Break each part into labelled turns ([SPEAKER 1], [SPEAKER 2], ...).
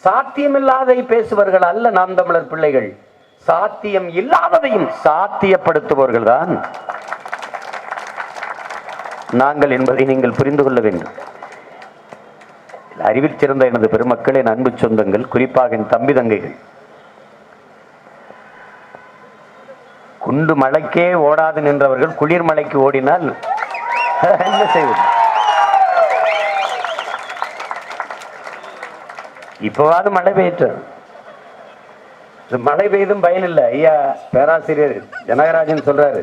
[SPEAKER 1] சாத்தியமில்லாதை பேசுபவர்கள் அல்ல நாம் தமிழர் பிள்ளைகள். சாத்தியம் இல்லாததையும் சாத்தியப்படுத்துபவர்கள் தான் நாங்கள் என்பதை நீங்கள் புரிந்து கொள்ள வேண்டும். அறிவில் சிறந்த எனது பெருமக்கள், என் அன்பு சொந்தங்கள், குறிப்பாக என் தம்பி தங்கைகள், குண்டு மலைக்கே ஓடாது நின்றவர்கள் குளிர் மலைக்கு ஓடினால் என்ன செய்வது? இப்போவாது மழை பெய்யுது. மழை பெய்தும் பயன் இல்லை. ஐயா பேராசிரியர் ஜனகராஜன் சொல்றாரு,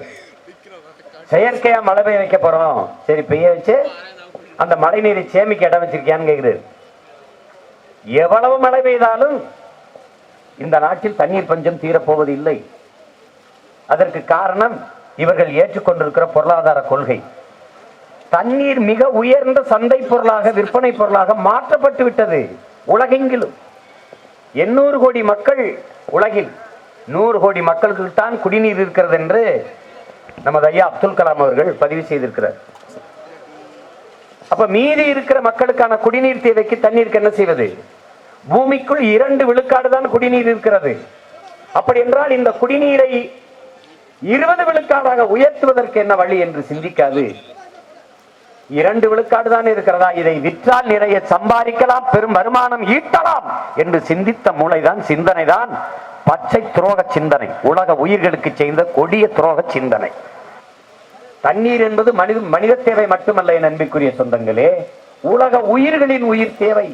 [SPEAKER 1] செயற்கையா மழை பெய்ய வைக்க போறோம். சரி, பெய்ய வச்சு அந்த மழை நீரை சேமிக்க இடம் வச்சிருக்கியான்னு கேக்குறது. எவ்வளவு மழை பெய்தாலும் இந்த நாட்டில் தண்ணீர் பஞ்சம் தீரப்போவது இல்லை. அதற்கு காரணம் இவர்கள் ஏற்றுக்கொண்டிருக்கிற பொருளாதார கொள்கை. தண்ணீர் மிக உயர்ந்த சந்தை பொருளாக, விற்பனை பொருளாக மாற்றப்பட்டு விட்டது உலகெங்கிலும். 800 கோடி மக்கள், உலகில் 100 கோடி மக்களுக்கு தான் குடிநீர் இருக்கிறது என்று நமது ஐயா அப்துல் கலாம் அவர்கள் பதிவு செய்திருக்கிறார். அப்ப மீதி இருக்கிற மக்களுக்கான குடிநீர் தேவைக்கு தண்ணீருக்கு என்ன செய்வது? பூமிக்குள் 2 விழுக்காடு தான் குடிநீர் இருக்கிறது. அப்படி என்றால் இந்த குடிநீரை 20 விழுக்காடாக உயர்த்துவதற்கு என்ன வழி என்று சிந்திக்காது, 2 விழுக்காடு தான் இருக்கிறதா, இதை விற்றால் நிறைய சம்பாதிக்கலாம், பெரும் வருமானம் ஈட்டலாம் என்று சிந்தித்த மூளைதான், சிந்தனை தான் பச்சை துரோக சிந்தனை, உலக உயிர்களுக்கு செய்த கொடிய துரோக சிந்தனை. தண்ணீர் என்பது மனித தேவை மட்டுமல்ல என் அன்பிற்குரிய சொந்தங்களே, உலக உயிர்களின் உயிர் தேவை.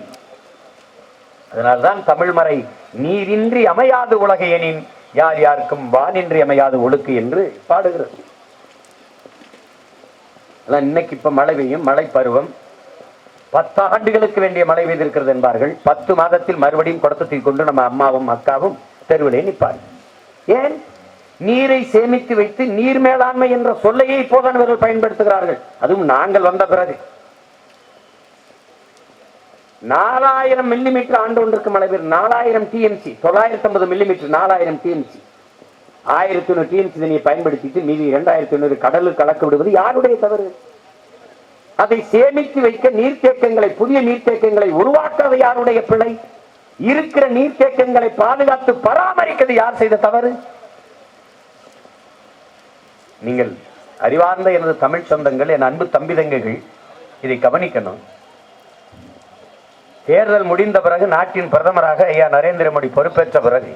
[SPEAKER 1] அதனால்தான் தமிழ்மறை நீரின்றி அமையாது உலக எனின் யார் யாருக்கும் வானின்றி அமையாது ஒழுக்கு என்று பாடுகிறது. இன்னைக்கு இப்ப மழை பெய்யும், மழை பருவம் 10 ஆண்டுகளுக்கு வேண்டிய மழை பெய்திருக்கிறது என்பார்கள். 10 மாதத்தில் மறுபடியும் கொடுத்து கொண்டு நம்ம அம்மாவும் அக்காவும் தெருவிலே நிற்பார்கள். ஏன்? நீரை சேமித்து வைத்து நீர் மேலாண்மை என்ற சொல்லையே இப்போதான் இவர்கள் பயன்படுத்துகிறார்கள். அதுவும் நாங்கள் வந்த பிறகு 4000 மில்லிமீட்டர் ஆண்டு ஒன்றுக்கு மழை பெய்யும். 4000 டிஎம்சி, 950 மில்லிமீட்டர், 4000 டிஎம்சி. 1100 டிஎம்சி தண்ணியை பயன்படுத்திட்டு மீதி 2500 கடலுக்கு கலக்க விடுவது யாருடைய தவறு? அதை சேமித்து வைக்க நீர்த்தேக்கங்களை, புதிய நீர்த்தேக்கங்களை உருவாக்குவது யாருடைய பிழை? இருக்கிற நீர்த்தேக்கங்களை பாதுகாத்து பராமரிக்கிறது யார் செய்த தவறு? நீங்கள் அறிவார்ந்த எனது தமிழ் சொந்தங்கள், என் அன்பு தம்பி தங்கைகள், இதை கவனிக்கணும். தேர்தல் முடிந்த பிறகு நாட்டின் பிரதமராக ஐயா நரேந்திர மோடி பொறுப்பேற்ற பிறகு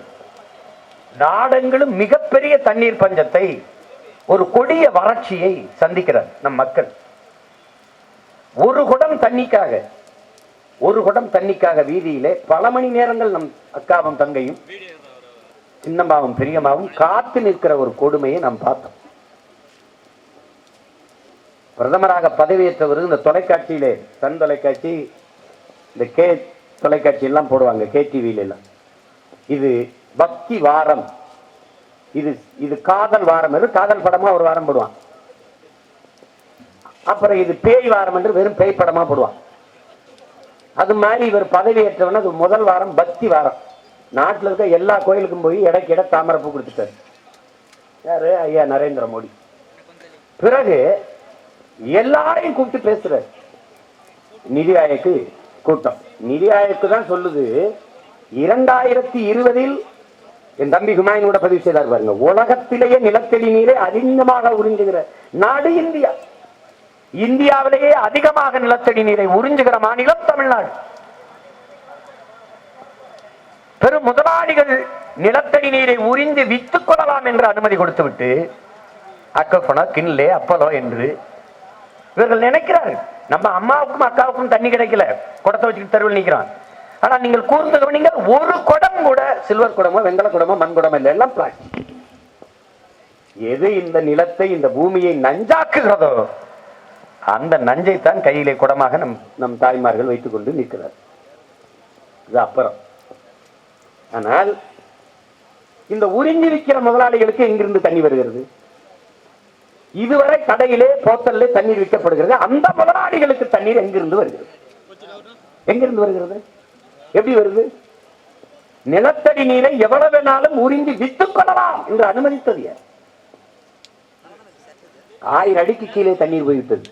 [SPEAKER 1] நாடெங்கிலும் மிகப்பெரிய தண்ணீர் பஞ்சத்தை, ஒரு கொடிய வறட்சியை சந்திக்கிறார் நம் மக்கள். ஒரு குடம் தண்ணிக்காக வீதியிலே பல மணி நேரங்கள் நம் அக்காவும் தங்கையும், சின்னம்மாவும் பெரியம்மாவும் காத்து நிற்கிற ஒரு கொடுமையை நாம் பார்த்தோம். பிரதமராக பதவியேற்றவர் இந்த தொலைக்காட்சியிலே, சன் தொலைக்காட்சி, இந்த கே தொலைக்காட்சி எல்லாம் போடுவாங்க, KTV எல்லாம், இது பக்தி வாரம், இது காதல் வாரம் என்று காதல் படமா ஒரு வாரம் போடுவான். அப்புறம் இது பேய் வாரம் என்று வெறும் பேய் படமா போடுவான். அது மாதிரி இவர் பதவியேற்றவன அது முதல் வாரம் பக்தி வாரம். நாட்டில் இருக்க எல்லா கோயிலுக்கும் போய் இடைக்கிட தாமரைப்பூ கொடுத்துட்டாரு. யாரு? ஐயா நரேந்திர மோடி. பிறகு எல்லாரையும் கூப்பிட்டு பேசுறாரு. நிதி ஆயோக்கு கூட்டம். நிதி ஆயோக்கு தான் சொல்லுது, 2020 என் தம்பி ஹுமாயூனோட பதிவு செய்தார் பாருங்க, உலகத்திலேயே நிலத்தடி நீரை அதிகமாக உறிஞ்சுகிற நாடு இந்தியா. இந்தியாவிலேயே அதிகமாக நிலத்தடி நீரை உறிஞ்சுகிற மாநிலம் தமிழ்நாடு. பெரும் முதலாளிகள் நிலத்தடி நீரை உறிந்து வித்துக் கொள்ளலாம் என்று அனுமதி கொடுத்துவிட்டு அக்கோனா, கின்லே, அப்பலோ என்று இவர்கள் நினைக்கிறார்கள். நம்ம அம்மாவுக்கும் அக்காவுக்கும் தண்ணி கிடைக்கல, குடத்தை வச்சுக்கிட்டு தெருவில் நிற்கிறான். ஆனா நீங்கள் கூர்ந்து கவனிங்க, ஒரு குடம் கூட சில்வர் குடமோ வெங்கல குடமோ மண் குடமோ இல்லை, எல்லாம் பிளாஸ்டிக். எது இந்த நிலத்தை, இந்த பூமியை நஞ்சாக்குகிறதோ அந்த நஞ்சை தான் கையிலே குடமாக நம் தாய்மார்கள் வைத்துக் கொண்டு நிற்கிறார். இது அப்புறம். ஆனால் இந்த உறிஞ்சி விற்கிற முதலாளிகளுக்கு எங்கிருந்து தண்ணி வருகிறது? இதுவரை கடையிலே போத்தல்ல தண்ணீர் விற்கப்படுகிறது. அந்த முதலாளிகளுக்கு தண்ணீர் எங்கிருந்து வருகிறது? எங்கிருந்து வருகிறது? எப்படி வருது? நிலத்தடி நீரை எவ்வளவு வேணாலும் உறிஞ்சி வித்துக் கொள்ளலாம் என்று அனுமதித்தது. 1000 அடிக்கு கீழே தண்ணீர் போய்விட்டது.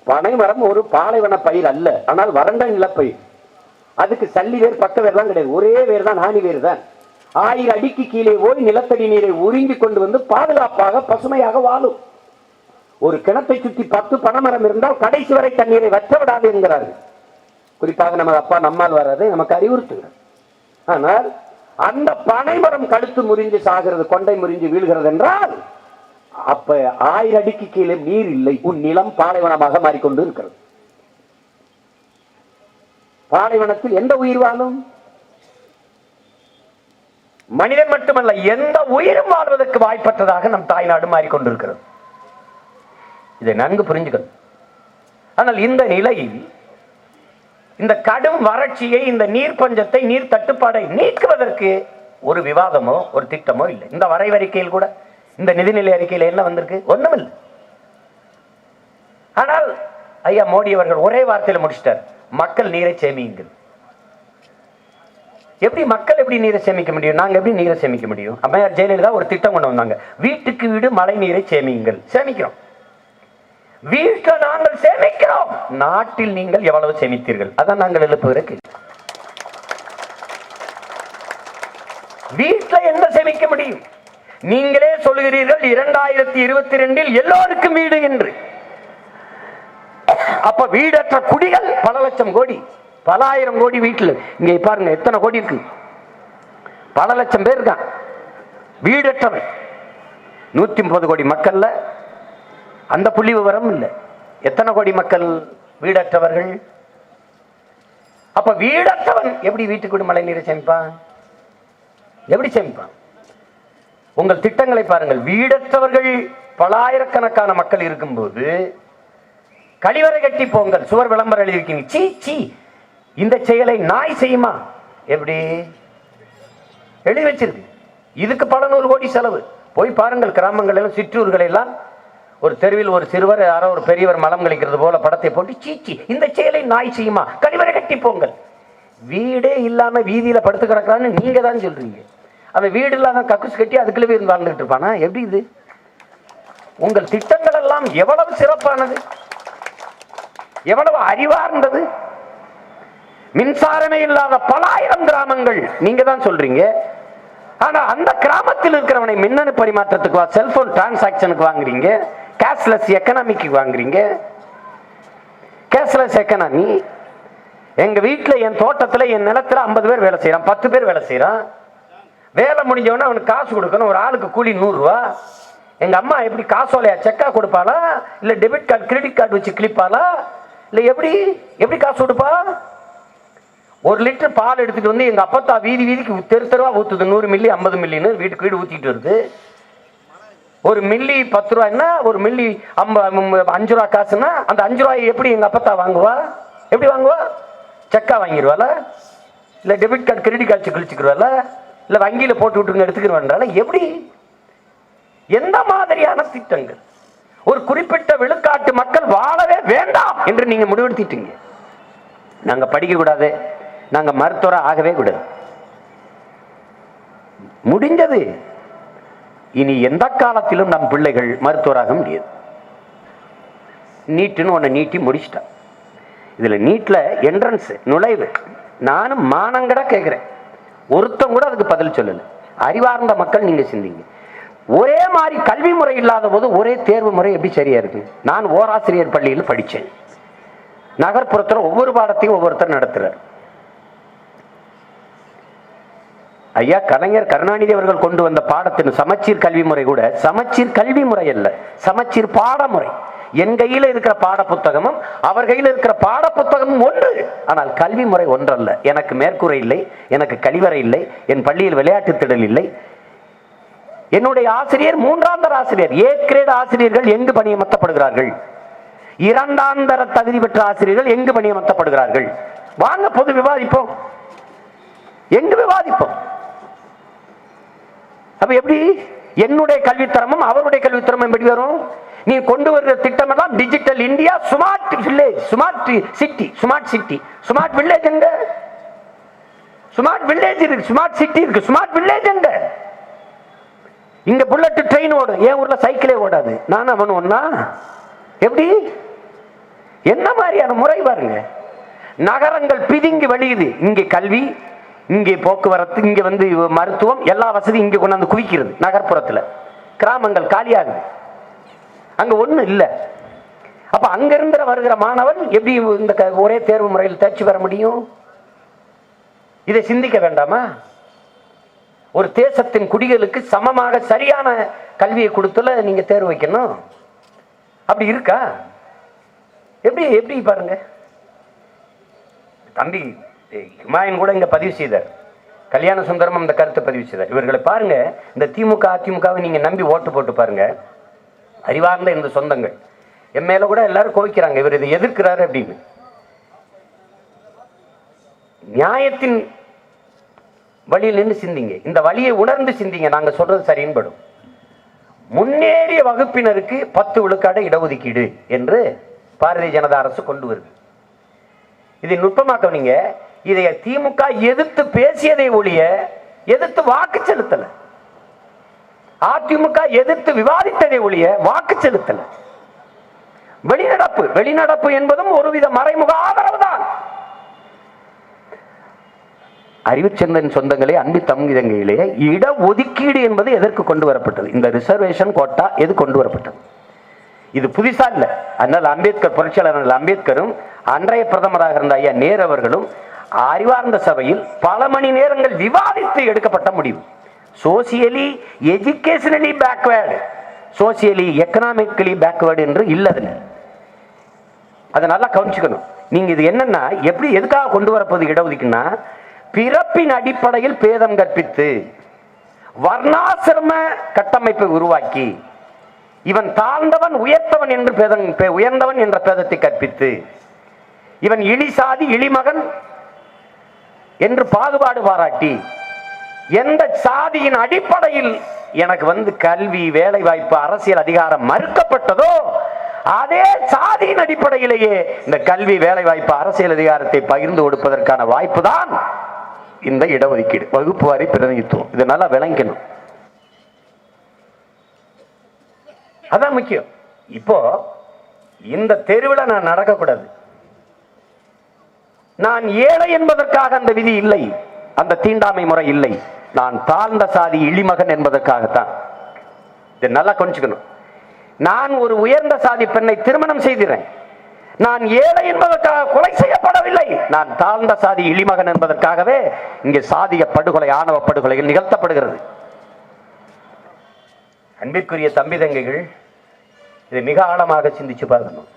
[SPEAKER 1] பனை மரம் ஒரு பாலைவன பயிர் அல்ல, ஆனால் வறண்ட நிலப்பயிர். அதுக்கு சல்லி வேர் பக்க வேர்லாம் கிடையாது, ஒரே வேர் தான், ஆணி வேர் தான். 1000 அடிக்கு கீழே போய் நிலத்தடி நீரை உறிஞ்சி கொண்டு வந்து பாதுகாப்பாக பசுமையாக வாழும். ஒரு கிணத்தை சுற்றி 10 பனைமரம் இருந்தால் கடைசி வரை தண்ணீரை வற்ற விடாது என்கிறார்கள். குறிப்பாக நமது அப்பா நம்மால் வராது நமக்கு அறிவுறுத்துகிறார். ஆனால் அந்த பனைமரம் கழுத்து முறிஞ்சு சாகிறது, கொண்டை முறிஞ்சு வீழ்கிறது என்றால் அப்ப 1000 அடிக்கு கீழே நீர் இல்லை, உன் நிலம் பாலைவனமாக மாறிக்கொண்டு இருக்கிறது. பாலைவனத்தில் எந்த உயிர் வாழும்? மனிதன் மட்டுமல்ல, எந்த உயிரும் வாழ்வதற்கு வாய்ப்பற்றதாக நம் தாய்நாடு மாறிக்கொண்டிருக்கிறது. இதை நன்கு புரிஞ்சுக்கணும். ஆனால் இந்த நிலையில் இந்த கடும் வறட்சியை, இந்த நீர் பஞ்சத்தை, நீர் தட்டுப்பாடை நீக்குவதற்கு ஒரு விவாதமோ ஒரு திட்டமோ இல்லை. இந்த வரைவறிக்கையில் கூட, இந்த நிதிநிலை அறிக்கையில் என்ன வந்திருக்கு? ஒண்ணுமில்லை. ஆனால் ஐயா மோடி அவர்கள் ஒரே வார்த்தையில முடிச்சிட்டார், மக்கள் நீரை சேமியுங்கள். எப்படி மக்கள் எப்படி நீரை சேமிக்க முடியும்? நாங்க எப்படி நீரை சேமிக்க முடியும்? அம்மையார் ஜெயலலிதா ஒரு திட்டம் கொண்டு வந்தாங்க, வீட்டுக்கு வீடு மழை நீரை சேமியுங்கள். சேமிக்கிறோம், வீட்டில் நாங்கள் சேமிக்கிறோம், நாட்டில் நீங்கள் எவ்வளவு சேமித்தீர்கள்? அதான் நாங்கள் எழுப்புவதற்கு. வீட்டில் என்ன சேமிக்க முடியும்? நீங்களே சொல்லுகிறீர்கள் 2022 எல்லோருக்கும் வீடு என்று. அப்ப வீடற்ற குடிகள் பல லட்சம் கோடி, பல ஆயிரம் கோடி வீட்டில். இங்க பாருங்க எத்தனை கோடி இருக்கு, பல லட்சம் பேர் இருக்கான் வீடற்றவன். 130 கோடி மக்கள்ல அந்த புள்ளி விவரம் இல்லை. எத்தனை கோடி மக்கள் வீடற்றவர்கள்? அப்ப வீடற்றவன் எப்படி வீட்டுக்கு மழை நீரை சேமிப்பான்? எப்படி சேமிப்பான்? உங்கள் திட்டங்களை பாருங்கள். வீடற்றவர்கள் பல ஆயிரக்கணக்கான மக்கள் இருக்கும்போது கழிவறை கட்டி போங்கள், சுவர் விளம்பரம் எழுதியிருக்கீங்க. சீ சீ, இந்த செயலை நாய் செய்யுமா? எப்படி எழுதி வச்சிருக்கு? இதுக்கு பல 100 கோடி செலவு. போய் பாருங்கள், கிராமங்கள் எல்லாம் சிற்றூர்கள் எல்லாம் ஒரு தெருவில் ஒரு சிறுவர் யாரோ ஒரு பெரியவர் மலம் கழிக்கிறது போல படத்தை போட்டு சீச்சி, இந்த செயலை நாய் செய்யுமா? கழிவறை கட்டி போங்கள். வீடே இல்லாம வீதியில படுத்து கிடக்கிறான்னு நீங்க தான் சொல்றீங்க. அவன் வீடு இல்லாம கக்குஸ் கட்டி அதுக்குள்ள போய் வாழ்ந்துட்டு இருப்பானா? எப்படி இது? உங்கள் திட்டங்கள் எல்லாம் எவ்வளவு சிறப்பானது, எவ்வளவு அறிவார்ந்தது. மின்சாரமே இல்லாத பல ஆயிரம் கிராமங்கள் நீங்க தான் சொல்றீங்க. ஆனா அந்த கிராமத்தில் இருக்கிறவனை மின்னணு பரிமாற்றத்துக்கு, செல்போன் டிரான்சாக்சனுக்கு வாங்குறீங்க, கேஷ்லெஸ் எக்கனாமிக்கு வாங்குறீங்க. Cashless economy. எங்க வீட்டுல, என் தோட்டத்துல, என் நிலத்துல 50 பேர் வேலை செய்யறான், 10 பேர் வேலை செய்யறான். வேலை முடிஞ்சவன அவனுக்கு காசு கொடுக்கணும், ஒரு ஆளுக்கு கூலி 100 ரூபா. எங்க அம்மா எப்படி காசோலையா செக்கா கொடுப்பாளா, இல்ல டெபிட் கார்டு கிரெடிட் கார்டு வச்சு கிளிப்பாளா, இல்ல எப்படி எப்படி காசு கொடுப்பா? 1 லிட்டர் பால் எடுத்துட்டு வந்து எங்க அப்பத்தா வீதி வீதிக்கு தெரு தெருவா ஊத்துது. 100 மில்லி 50 மில்லின்னு வீட்டுக்கு வீடு ஊத்திட்டு வருது. 1 மில்லி 10 ரூபாய்னா, 1 மில்லி 5 ரூபா காசுன்னா, அந்த 5 ரூபாய் எப்படி எங்க அப்பத்தா வாங்குவா? எப்படி வாங்குவா? செக்கா வாங்கிடுவாள, இல்ல டெபிட் கார்டு கிரெடிட் கார்டு கிழிச்சுக்குவாள, இல்ல வங்கியில போட்டு விட்டுருங்க எடுத்துக்கிறவான்றால? எப்படி? எந்த மாதிரியான திட்டங்கள்? ஒரு குறிப்பிட்ட விழுக்காட்டு மக்கள் வாழவே வேண்டாம் என்று நீங்க முடிவெடுத்திட்டீங்க. நாங்க படிக்க கூடாது, நாங்க மருத்துவரா ஆகவே கூடாது, முடிஞ்சது. இனி எந்த காலத்திலும் நம் பிள்ளைகள் மருத்துவராக முடியாது. நீட்டுன்னு ஒண்ணு நீட்டி முடிச்சிட்டான். இதுல நீட்ல என்ட்ரன்ஸ், நுழைவு, நானும் மானங்கட கேட்கிறேன், ஒருத்தம் கூட அதுக்கு பதில் சொல்லல. அறிவார்ந்த மக்கள் நீங்க சிந்திங்க. ஒரே மாதிரி கல்வி முறை இல்லாத போது ஒரே தேர்வு முறை எப்படி சரியா இருக்கு? நான் ஓராசிரியர் பள்ளியில் படித்தேன். நகர்ப்புறத்தில் ஒவ்வொரு பாடத்தையும் ஒவ்வொருத்தர் நடத்துறார். ஐயா கலைஞர் கருணாநிதி அவர்கள் கொண்டு வந்த பாடத்தின் சமச்சீர் கல்வி முறை கூட சமச்சீர் கல்வி முறை அல்ல, சமச்சீர் பாடமுறை. என் கையில இருக்கிற பாட புத்தகமும் அவர் கையில் இருக்கிற பாட புத்தகமும் ஒன்று, ஆனால் கல்வி முறை ஒன்றல்ல. எனக்கு மேற்கூரை இல்லை, எனக்கு கழிவறை இல்லை, என் பள்ளியில் விளையாட்டு திடல் இல்லை. என்னுடைய ஆசிரியர் 3ஆம் தர ஆசிரியர். ஏ கிரேட் ஆசிரியர்கள் எங்கு பணியமர்த்தப்படுகிறார்கள்? 2ஆம் தர தகுதி பெற்ற ஆசிரியர்கள் எங்கு பணியமர்த்தப்படுகிறார்கள்? வாங்க பொது விவாதிப்போம், எங்கு விவாதிப்போம். அப்ப எப்படி என்னுடைய கல்வித்தரமும் அவருடைய கல்வித்தரமும் எப்படி வரும்? நீ கொண்டு வருகிற திட்டம் எல்லாம் digital India, smart village, smart city, smart city, smart village எங்க? ஸ்மார்ட் வில்லேஜ் இருக்கு, ஸ்மார்ட் சிட்டி இருக்கு, ஸ்மார்ட் வில்லேஜ் எங்க? இங்க புல்லட் ட்ரெயின் ஓடும், என் ஊர்ல சைக்கிளே ஓடாது. நான் அவன் ஒன்னா? எப்படி? என்ன மாதிரியான முறை பாருங்க. நகரங்கள் பிதுங்கி வழியுது. இங்கே கல்வி, இங்கே போக்குவரத்து, இங்க மருத்துவம், எல்லா வசதியும் இங்க கொண்டாந்து குவிக்கிறது நகர்ப்புறத்துல. கிராமங்கள் காலியாகுது, அங்க ஒண்ணு இல்ல. அப்ப அங்க இருந்து வருகிற மாணவன் எப்படி இந்த ஒரே தேர்வு முறையில் தேர்ச்சி பெற முடியும்? இதை சிந்திக்க வேண்டாமா? ஒரு தேசத்தின் குடிகளுக்கு சமமாக சரியான கல்வியை கொடுத்துல நீங்க தேர்வு வைக்கணும். அப்படி இருக்கா? எப்படி எப்படி பாருங்க. தம்பி ஹுமாயூன் கூட இங்க பதிவு செய்தார், கல்யாண சுந்தரம் அந்த கருத்தை பதிவு செய்தார். இவர்களை பாருங்க, இந்த திமுக அதிமுகவை நீங்க நம்பி ஓட்டு போட்டு பாருங்க. அறிவார்ந்த இந்த சொந்தங்கள் என் மேல கூட எல்லாரும் கோவிக்கிறாங்க, இவர் இதை எதிர்க்கிறாரு அப்படின்னு. நியாயத்தின் வழியில் நின்று சிந்திங்க, இந்த வழியை உணர்ந்து சிந்திங்க. நாங்க சொல்றது சரின்னு படும். முன்னேறிய வகுப்பினருக்கு 10 விழுக்காடு இடஒதுக்கீடு என்று பாரதிய ஜனதா அரசு கொண்டு வருது. இதை நுட்பமாக்கவீங்க. இதை திமுக எதிர்த்து பேசியதை ஒழிய எதிர்த்து வாக்கு செலுத்தல. அதிமுக எதிர்த்து விவாதித்ததை ஒழிய வாக்கு செலுத்தல. வெளிநடப்பு வெளிநடப்பு என்பதும் ஒருவித மறைமுக ஆதரவு தான். அறிவுச்சந்தன் சொந்தங்களே, அன்பு தம்பிதங்கையிலே, இட ஒதுக்கீடு என்பது எதற்கு கொண்டு வரப்பட்டது? இந்த ரிசர்வேஷன் கோட்டா எது கொண்டு வரப்பட்டது? இது புதுசா இல்ல. அதனால் அம்பேத்கர், புரட்சியாளர் அம்பேத்கரும் அன்றைய பிரதமராக இருந்த ஐயா நேரு அவர்களும் அறிவார்ந்த சபையில் பல மணி நேரங்கள் விவாதித்து எடுக்கப்பட்ட முடிவு. Socially educationally backward, socially economically backward என்று இல்லது. அதை நல்லா கவனிச்சுக்கணும். நீங்க இது என்னன்னா, எப்படி எதுக்காக கொண்டு வரப்போது இடஒதுக்கீடுனா, பிறப்பின் அடிப்படையில் பேதம் கற்பித்து வர்ணாசிரம கட்டமைப்பை உருவாக்கி இவன் தாழ்ந்தவன் உயர்த்தவன் என்று உயர்ந்தவன் என்ற பேதத்தை கற்பித்து இவன் இழி சாதி இழிமகன் என்று பாகுபாடு பாராட்டி எந்த சாதியின் அடிப்படையில் எனக்கு கல்வி, வேலை வாய்ப்பு, அரசியல் அதிகாரம் மறுக்கப்பட்டதோ அதே சாதியின் அடிப்படையிலேயே இந்த கல்வி, வேலை வாய்ப்பு, அரசியல் அதிகாரத்தை பகிர்ந்து கொடுப்பதற்கான வாய்ப்பு தான் இந்த இடஒதுக்கீடு, வகுப்பு வாரி பிரதிநிதித்துவம். இதை நல்லா விளங்கணும். அதான் முக்கியம். இப்போ இந்த தெருவில் நான் நடக்கக்கூடாது. நான் ஏழை என்பதற்காக அந்த விதி இல்லை, அந்த தீண்டாமை முறை இல்லை. நான் தாழ்ந்த சாதி இழிமகன் என்பதற்காகத்தான். இதை நல்லா கொஞ்சிக்கணும். நான் ஒரு உயர்ந்த சாதி பெண்ணை திருமணம் செய்கிறேன், நான் ஏழை என்பதற்காக கொலை செய்யப்படவில்லை. நான் தாழ்ந்த சாதி இழிமகன் என்பதற்காகவே இங்கே சாதிய படுகொலை, ஆணவ படுகொலைகள் நிகழ்த்தப்படுகிறது. அன்பிற்குரிய தம்பி தங்கைகள், இதை மிக ஆழமாக சிந்திச்சு பார்க்கணும்.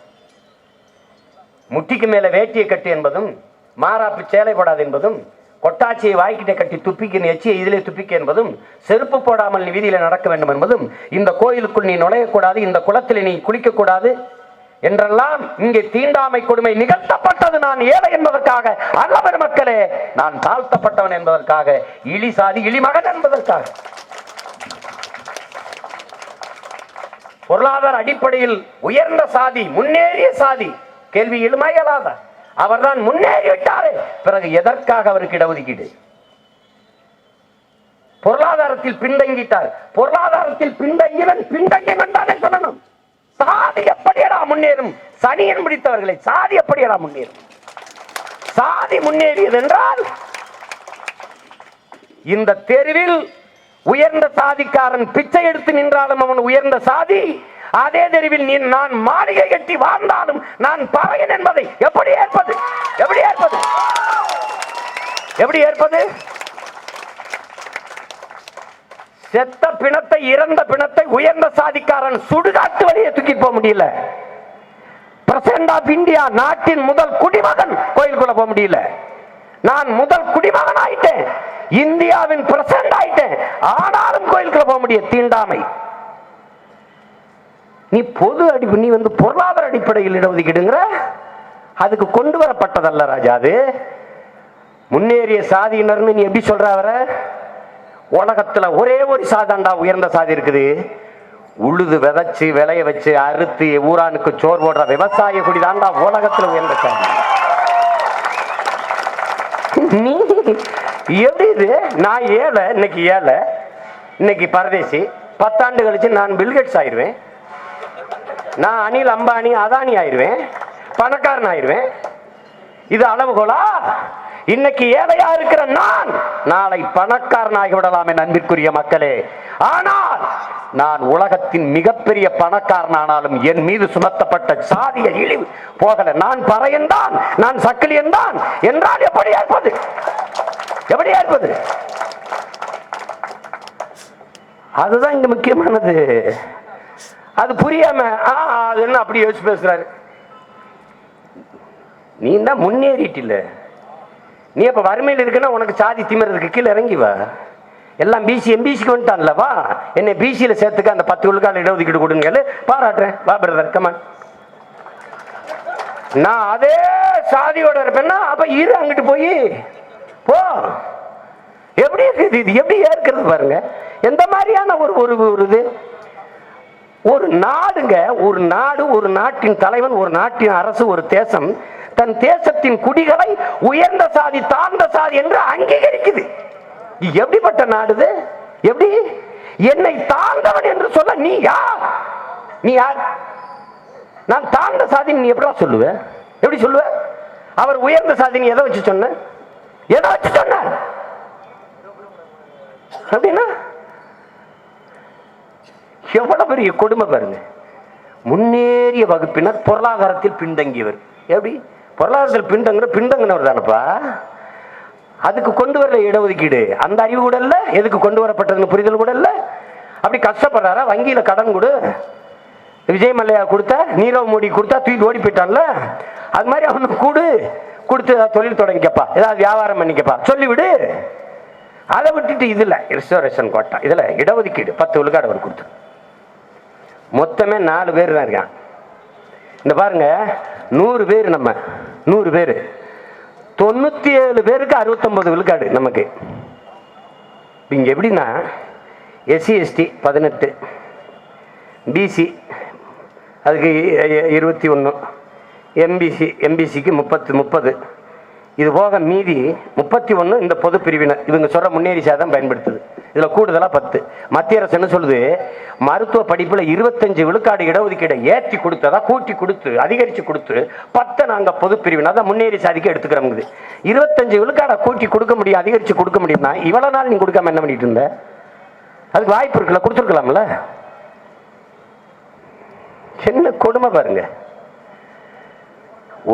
[SPEAKER 1] முட்டிக்கு மேல வேட்டியை கட்டு என்பதும், மாறாப்பு சேலை போடாது என்பதும், கொட்டாச்சியை வாய்க்கிட்ட கட்டி துப்பிக்கு எச்சியை இதிலே துப்பிக்க என்பதும், செருப்பு போடாமல் நீ வீதியில நடக்க வேண்டும் என்பதும், இந்த கோயிலுக்குள் நீ நுழையக்கூடாது, இந்த குளத்தில் நீ குளிக்கக்கூடாது என்றெல்லாம் இங்கே தீண்டாமை கொடுமை நிகழ்த்தப்பட்டது. நான் ஏழை என்பதற்காக அல்ல பெருமக்களே, நான் தாழ்த்தப்பட்டவன் என்பதற்காக, இழி சாதி இழிமகன் என்பதற்காக. பொருளாதார அடிப்படையில் உயர்ந்த சாதி, முன்னேறிய சாதி, கேள்வி எழுமையலாத அவர் தான் முன்னேறிவிட்டாரே, பிறகு எதற்காக அவருக்கு இடஒதுக்கீடு? பொருளாதாரத்தில் பின்தங்கிட்டார். பொருளாதாரத்தில் பின்தங்கியவன் பின்தங்கியவன் தானே சொல்லணும். சாதி எப்படியடா முன்னேறும்? சனியன் பிடித்தவர்களை சாதி எப்படியடா முன்னேறும்? சாதி முன்னேறியது என்றால் இந்த தெருவில் உயர்ந்த சாதிக்காரன் பிச்சை எடுத்து நின்றாலும் அவன் உயர்ந்த சாதி. அதே தெருவில் நான் மாளிகை கட்டி வாழ்ந்தாலும் நான் பறையன் என்பதை எப்படி ஏற்பது? எப்படி ஏற்பது? எப்படி ஏற்பது? செத்த பிணத்தை, இறந்த பிணத்தை உயர்ந்த சாதிக்காரன் சுடுகாட்டு வழியே தூக்கி போக முடியல. பிரசிடென்ட் ஆஃப் இந்தியா, நாட்டின் முதல் குடிமகன், கோயிலுக்குள்ள போக முடியல. நான் முதல் குடிமகன் ஆயிட்டேன், இந்தியாவின் பிரசிடென்ட் ஆயிட்டேன், ஆனாலும் கோயிலுக்குள்ள போக முடியும். தீண்டாமை. நீ பொது நீ பொருளாதார அடிப்படையில் இடஒதுக்கீடுங்கிற, அதுக்கு கொண்டு வரப்பட்டதல்ல ராஜா. அது முன்னேறிய சாதியினர்னு நீ எப்படி சொல்ற? வர உலகத்துல ஒரே ஒரு சாதாண்டா உயர்ந்த சாதி இருக்குது. உழுது விதைச்சு விளைய வச்சு அறுத்து ஊரானுக்கு சோறு போடுற விவசாய குடிதாண்டா உலகத்துல உயர்ந்த சாதி. நீ எப்படி இது? நான் ஏழை, இன்னைக்கு ஏழை, இன்னைக்கு பரதேசி, 10 ஆண்டு கழிச்சு நான் பில்கேட்ஸ் ஆயிடுவேன், நான் அனில் அம்பானி அதானி ஆயிடுவேன், பணக்காரன் ஆயிடுவேன். இது அளவுகோலா? இன்னைக்கு ஏழையா இருக்கிற நான் நாளை பணக்காரனாகி விடலாம் என் அன்பிற்குரிய மக்களே. ஆனால் நான் உலகத்தின் மிகப்பெரிய பணக்காரனானாலும் என் மீது சுமத்தப்பட்ட சாதிய இழிவு போகல. நான் பறையன்தான், நான் சக்கிலியன் தான் என்றால் எப்படி ஏற்பது? எப்படி ஏற்பது? அதுதான் இங்க முக்கியமானது. அது புரியாம அது என்ன அப்படி யோசிச்சு பேசுறாரு. நீ தான் முன்னேறிட்டில்ல. நீ அப்ப வறுமையில் இருக்குன்னா உனக்கு சாதி திமிறதுக்கு கீழே இறங்கி வா. எல்லாம் பிசி எம்பிசிக்கு வந்துட்டான்லவா, என்னை பிசியில சேர்த்துக்க, அந்த 10 விழுக்காடு இடஒதுக்கீடு கொடுங்க, பாராட்டுறேன், வா பிரதர் கமான். நான் அதே சாதியோட இருப்பேன்னா அப்ப இரு, அங்கிட்டு போய் போ. எப்படி இருக்குது இது? எப்படி ஏற்கிறது பாருங்க. எந்த மாதிரியான ஒரு இது? ஒரு நாடுங்க, ஒரு நாடு, ஒரு நாட்டின் தலைவன், ஒரு நாட்டின் அரசு, ஒரு தேசம் தன் தேசத்தின் குடிகளை உயர்ந்த சாதி தாழ்ந்த சாதி என்று அங்கீகரிக்குது. எப்படிப்பட்ட நாடு? எப்படி என்னை தாழ்ந்தவன் என்று சொல்ல நீ யார்? நீ யார்? நான் தாழ்ந்த சாதி நீ எப்படி சொல்லுவ? எப்படி சொல்லுவ? அவர் உயர்ந்த சாதி நீ எதை வச்சு சொன்ன? எதை வச்சு சொன்ன அப்படின்னா எவ்வளவு பெரிய கொடுமை பாருங்க. முன்னேறிய வகுப்பினர் பொருளாதாரத்தில் பின்தங்கியவர். எப்படி பொருளாதாரத்தில் பின்தங்கினவர் தானப்பா. அதுக்கு கொண்டு வரல இடஒதுக்கீடு. அந்த அறிவு கூட இல்ல, எதுக்கு கொண்டு வரப்பட்டதுன்னு புரிதல் கூட இல்ல. அப்படி கஷ்டப்படுறாரா? வங்கியில கடன் கொடு, விஜய் மல்லையா கொடுத்தா, நீரவ் மோடி கொடுத்தா தூக்கி ஓடி போயிட்டான்ல, அது மாதிரி அவனுக்கு கொடுத்து தொழில் தொடங்கிக்கப்பா, ஏதாவது வியாபாரம் பண்ணிக்கப்பா சொல்லிவிடு. அதை விட்டுட்டு இதுல ரிசர்வேஷன் கோட்டா, இதுல இடஒதுக்கீடு 10 விழுக்காடு அவர் கொடுத்து மொத்தமே 4 பேர் தான் இருக்கான். இந்த பாருங்க, 100 பேர், நம்ம 100 பேர், 97 பேருக்கு 69 விழுக்காடு நமக்கு. இங்க எப்படின்னா எஸ்சி எஸ்டி 18, பிசி அதுக்கு 21, எம்பிசிக்கு 30, இது போக மீதி 31 இந்த பொது பிரிவினர். இவங்க சொல்ற முன்னேறி சாதம் பயன்படுத்துது. இதுல கூடுதலா 10. மத்திய அரசு என்ன சொல்லுது? மருத்துவ படிப்புல 25 விழுக்காடு இடஒதுக்கீடை ஏற்றி கொடுத்ததா, கூட்டி கொடுத்து அதிகரிச்சு கொடுத்து 10 நாங்க பொது பிரிவினர் தான் முன்னேறி சாதிக்க எடுத்துக்கிறோம். 25 விழுக்காட கூட்டி கொடுக்க முடியும், அதிகரிச்சு கொடுக்க முடியும்னா இவ்வளவு நாள் நீ கொடுக்காம என்ன பண்ணிட்டு இருந்த? அதுக்கு வாய்ப்பு இருக்குல்ல, கொடுத்துருக்கலாம்ல. என்ன கொடுமை பாருங்க.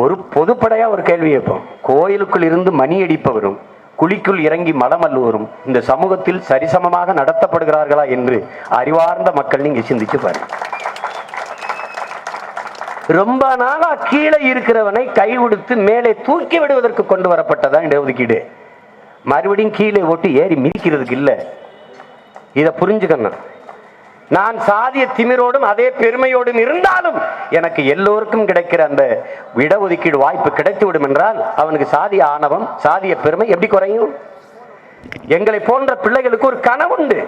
[SPEAKER 1] ஒரு பொதுப்படையா ஒரு கேள்வி கேட்போம். கோயிலுக்குள் இருந்து மணி அடிப்பவரும் குழிக்குள் இறங்கி மலம் அள்ளுவரும் இந்த சமூகத்தில் சரிசமமாக நடத்தப்படுகிறார்களா என்று அறிவார்ந்த மக்கள் நீங்க சிந்திச்சு பாருங்க. ரொம்ப நாளா கீழே இருக்கிறவனை கை கொடுத்து மேலே தூக்கி விடுவதற்கு கொண்டு வரப்பட்டதான் இடஒதுக்கீடு. மறுபடியும் கீழே ஓட்டு ஏறி மிதிக்கிறதுக்கு இல்ல. இதை புரிஞ்சுக்கணும். நான் சாதிய திமிரோடும் அதே பெருமையோடும் இருந்தாலும் எனக்கு எல்லோருக்கும் கிடைக்கிற அந்த இடஒதுக்கீடு வாய்ப்பு கிடைத்துவிடும் என்றால் அவனுக்கு சாதிய ஆணவம், சாதிய பெருமை எப்படி குறையும்? எங்களை போன்ற பிள்ளைகளுக்கு ஒரு கனவுண்டு.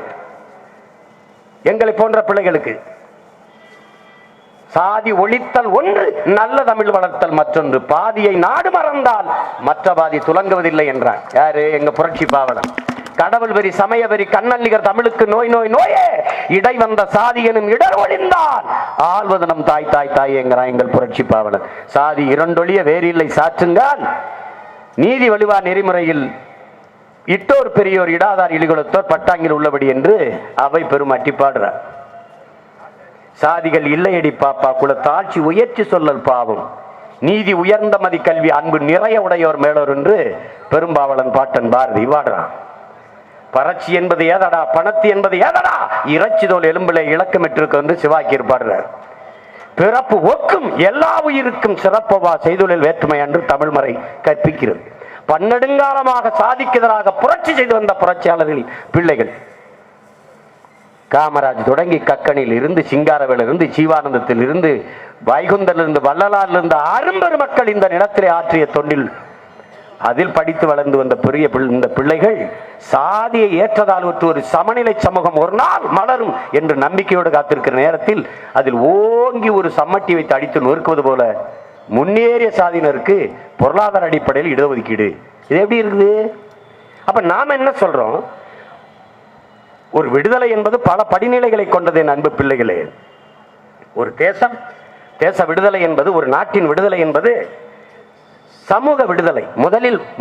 [SPEAKER 1] எங்களை போன்ற பிள்ளைகளுக்கு சாதி ஒழித்தல் ஒன்று, நல்ல தமிழ் வளர்த்தல் மற்றொன்று. பாதியை நாடு மறந்தால் மற்ற பாதி துலங்குவதில்லை என்றார் யாரு? எங்க புரட்சி பாவலன். கடவுள் வெறி, சமய வெறி, கண்ணல்லிகர் தமிழுக்கு நோய் நோய் நோயே, இடை வந்த சாதி எனும் இடர் ஒழிந்தால் ஆள்வது நம் தாய் தாய் தாய் என்கிறான் எங்கள் புரட்சி பாவலன். சாதி இரண்டொழிய வேறில்லை சாற்றுங்கால், நீதி வலுவா நெறிமுறையில் இட்டோர் பெரியோர் இடாதார் இழிகுலத்தோர் பட்டாங்கில் உள்ளபடி என்று அவை பெருமாட்டி பாடுறார். சாதிகள் இல்லையடி பாப்பா, குல தாட்சி உயர்ச்சி சொல்லல் பாவம், நீதி உயர்ந்த மதி கல்வி அன்பு நிறைய உடையோர் மேலோர் என்று பெரும்பாவலன் பாட்டன் பாரதி பாடுறான். பறட்சி என்பது ஏதடா, பணத்து என்பது ஏதடா, இறைச்சி தோல் எலும்பிலே இலக்கமிட்டிருக்கு என்று சிவாக்கி பாடுறார். பிறப்பு ஒக்கும் எல்லா உயிருக்கும் சிறப்பவா செய்தொழில் வேற்றுமை என்று தமிழ் மறை கற்பிக்கிறது. பன்னெடுங்காலமாக சாதிக்கெதிராக புரட்சி செய்து வந்த புரட்சியாளர்களின் பிள்ளைகள் காமராஜ் தொடங்கி கக்கனில் இருந்து, சிங்காரவேல இருந்து, ஜீவானந்தத்தில் இருந்து, வைகுந்தரில் இருந்து, வள்ளலாரில் இருந்து அரும்பெரு மக்கள் இந்த நிலத்திலே ஆற்றிய தொண்டில் அதில் படித்து வளர்ந்து வந்த பெரிய இந்த பிள்ளைகள் சாதியை ஏற்றதால் ஒரு சமநிலை சமூகம் ஒரு நாள் மலரும் என்று நம்பிக்கையோடு காத்திருக்கிற நேரத்தில் அதில் ஓங்கி ஒரு சம்மட்டி வைத்து அடித்து நொறுக்குவது போல முன்னேறிய சாதியினருக்கு பொருளாதார அடிப்படையில் இடஒதுக்கீடு. இது எப்படி இருக்குது? அப்ப நாம என்ன சொல்றோம்? ஒரு விடுதலை என்பது பல படிநிலைகளை கொண்டது. என் அன்பு பிள்ளைகளே, ஒரு தேச விடுதலை என்பது, ஒரு நாட்டின் விடுதலை என்பது சமூக விடுதலை.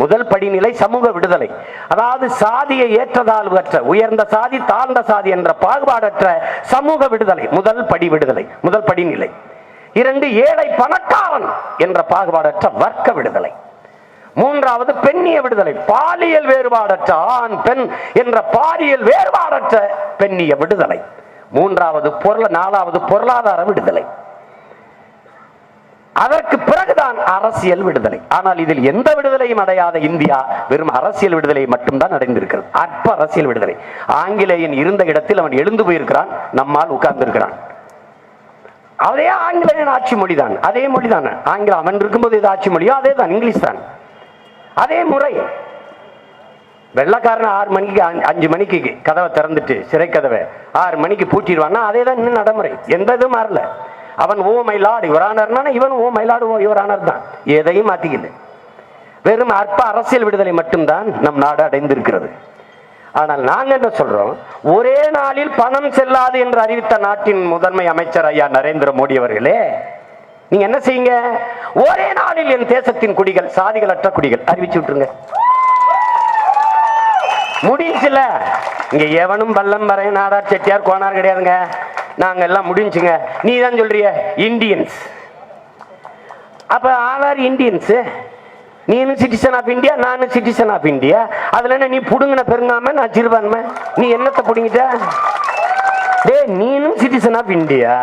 [SPEAKER 1] முதல் படிநிலை சமூக விடுதலை. அதாவது சாதியை ஏற்றதாழ்வற்ற, உயர்ந்த சாதி தாழ்ந்த சாதி என்ற பாகுபாடற்ற சமூக விடுதலை முதல் படி விடுதலை, முதல் படிநிலை. 2, ஏழை பணக்காரன் என்ற பாகுபாடற்ற வர்க்க விடுதலை. 3வது பெண்ணிய விடுதலை, பாலியல் வேறுபாடற்ற ஆண் பெண் என்ற பாலியல் வேறுபாடற்ற பெண்ணிய விடுதலை. 4வது பொருளாதார விடுதலை. அதற்கு பிறகுதான் அரசியல் விடுதலை. ஆனால் இதில் எந்த விடுதலையும் அடையாத இந்தியா வெறும் அரசியல் விடுதலை மட்டும்தான் அடைந்திருக்கிறது. அற்ப அரசியல் விடுதலை. ஆங்கிலேயன் இருந்த இடத்தில் அவன் எழுந்து போயிருக்கிறான், நம்மால் உட்கார்ந்து இருக்கிறான். அதே ஆங்கிலேயன் ஆட்சி மொழி தான், அதே மொழி தான். ஆங்கிலம் அவன் இருக்கும்போது இது ஆட்சி மொழியோ அதே தான், இங்கிலீஷ் தான். அதே முறை. வெள்ளக்காரன் 6 மணிக்கு 5 மணிக்கு கதவை திறந்துட்டு சிறை கதவை 6 மணிக்கு பூட்டிடுவான்னா அதே தான் இன்னும் நடைமுறை. எந்த இதுவும் மாறல. அவன் oh my lord your honour, இவன் oh my lord your honour தான். எதையும் மாத்திக்கல. வெறும் அற்ப அரசியல் விடுதலை மட்டும்தான் நம் நாடு அடைந்திருக்கிறது. ஆனால் நாங்க என்ன சொல்றோம், ஒரே நாளில் பணம் செல்லாது என்று அறிவித்த நாட்டின் முதன்மை அமைச்சர் ஐயா நரேந்திர மோடி அவர்களே, நீங்க என்ன செய்யுங்க, ஒரே நாளில் என் தேசத்தின் குடிகள், சாதிகளற்ற குடிகள் அறிவிச்சு விட்டுருங்க. முடிஞ்சுல. இங்க எவனும் பல்லம் வரை நாடார் செட்டியார் கோனார் கிடையாதுங்க. நாங்க எல்லாம் முடிஞ்சுங்க. நீ தான் சொல்றிய இந்தியன்ஸ். அப்ப ஆதார் இந்தியன்ஸ், நீனும் சிட்டிசன் ஆஃப் இந்தியா, நானும் சிட்டிசன் ஆஃப் இந்தியா. அதுல என்ன நீ புடுங்கின பெருங்காம நான் சிறுபான்மை, நீ என்னத்தை புடுங்கிட்ட? டே, நீனும் சிட்டிசன் ஆஃப் இந்தியா,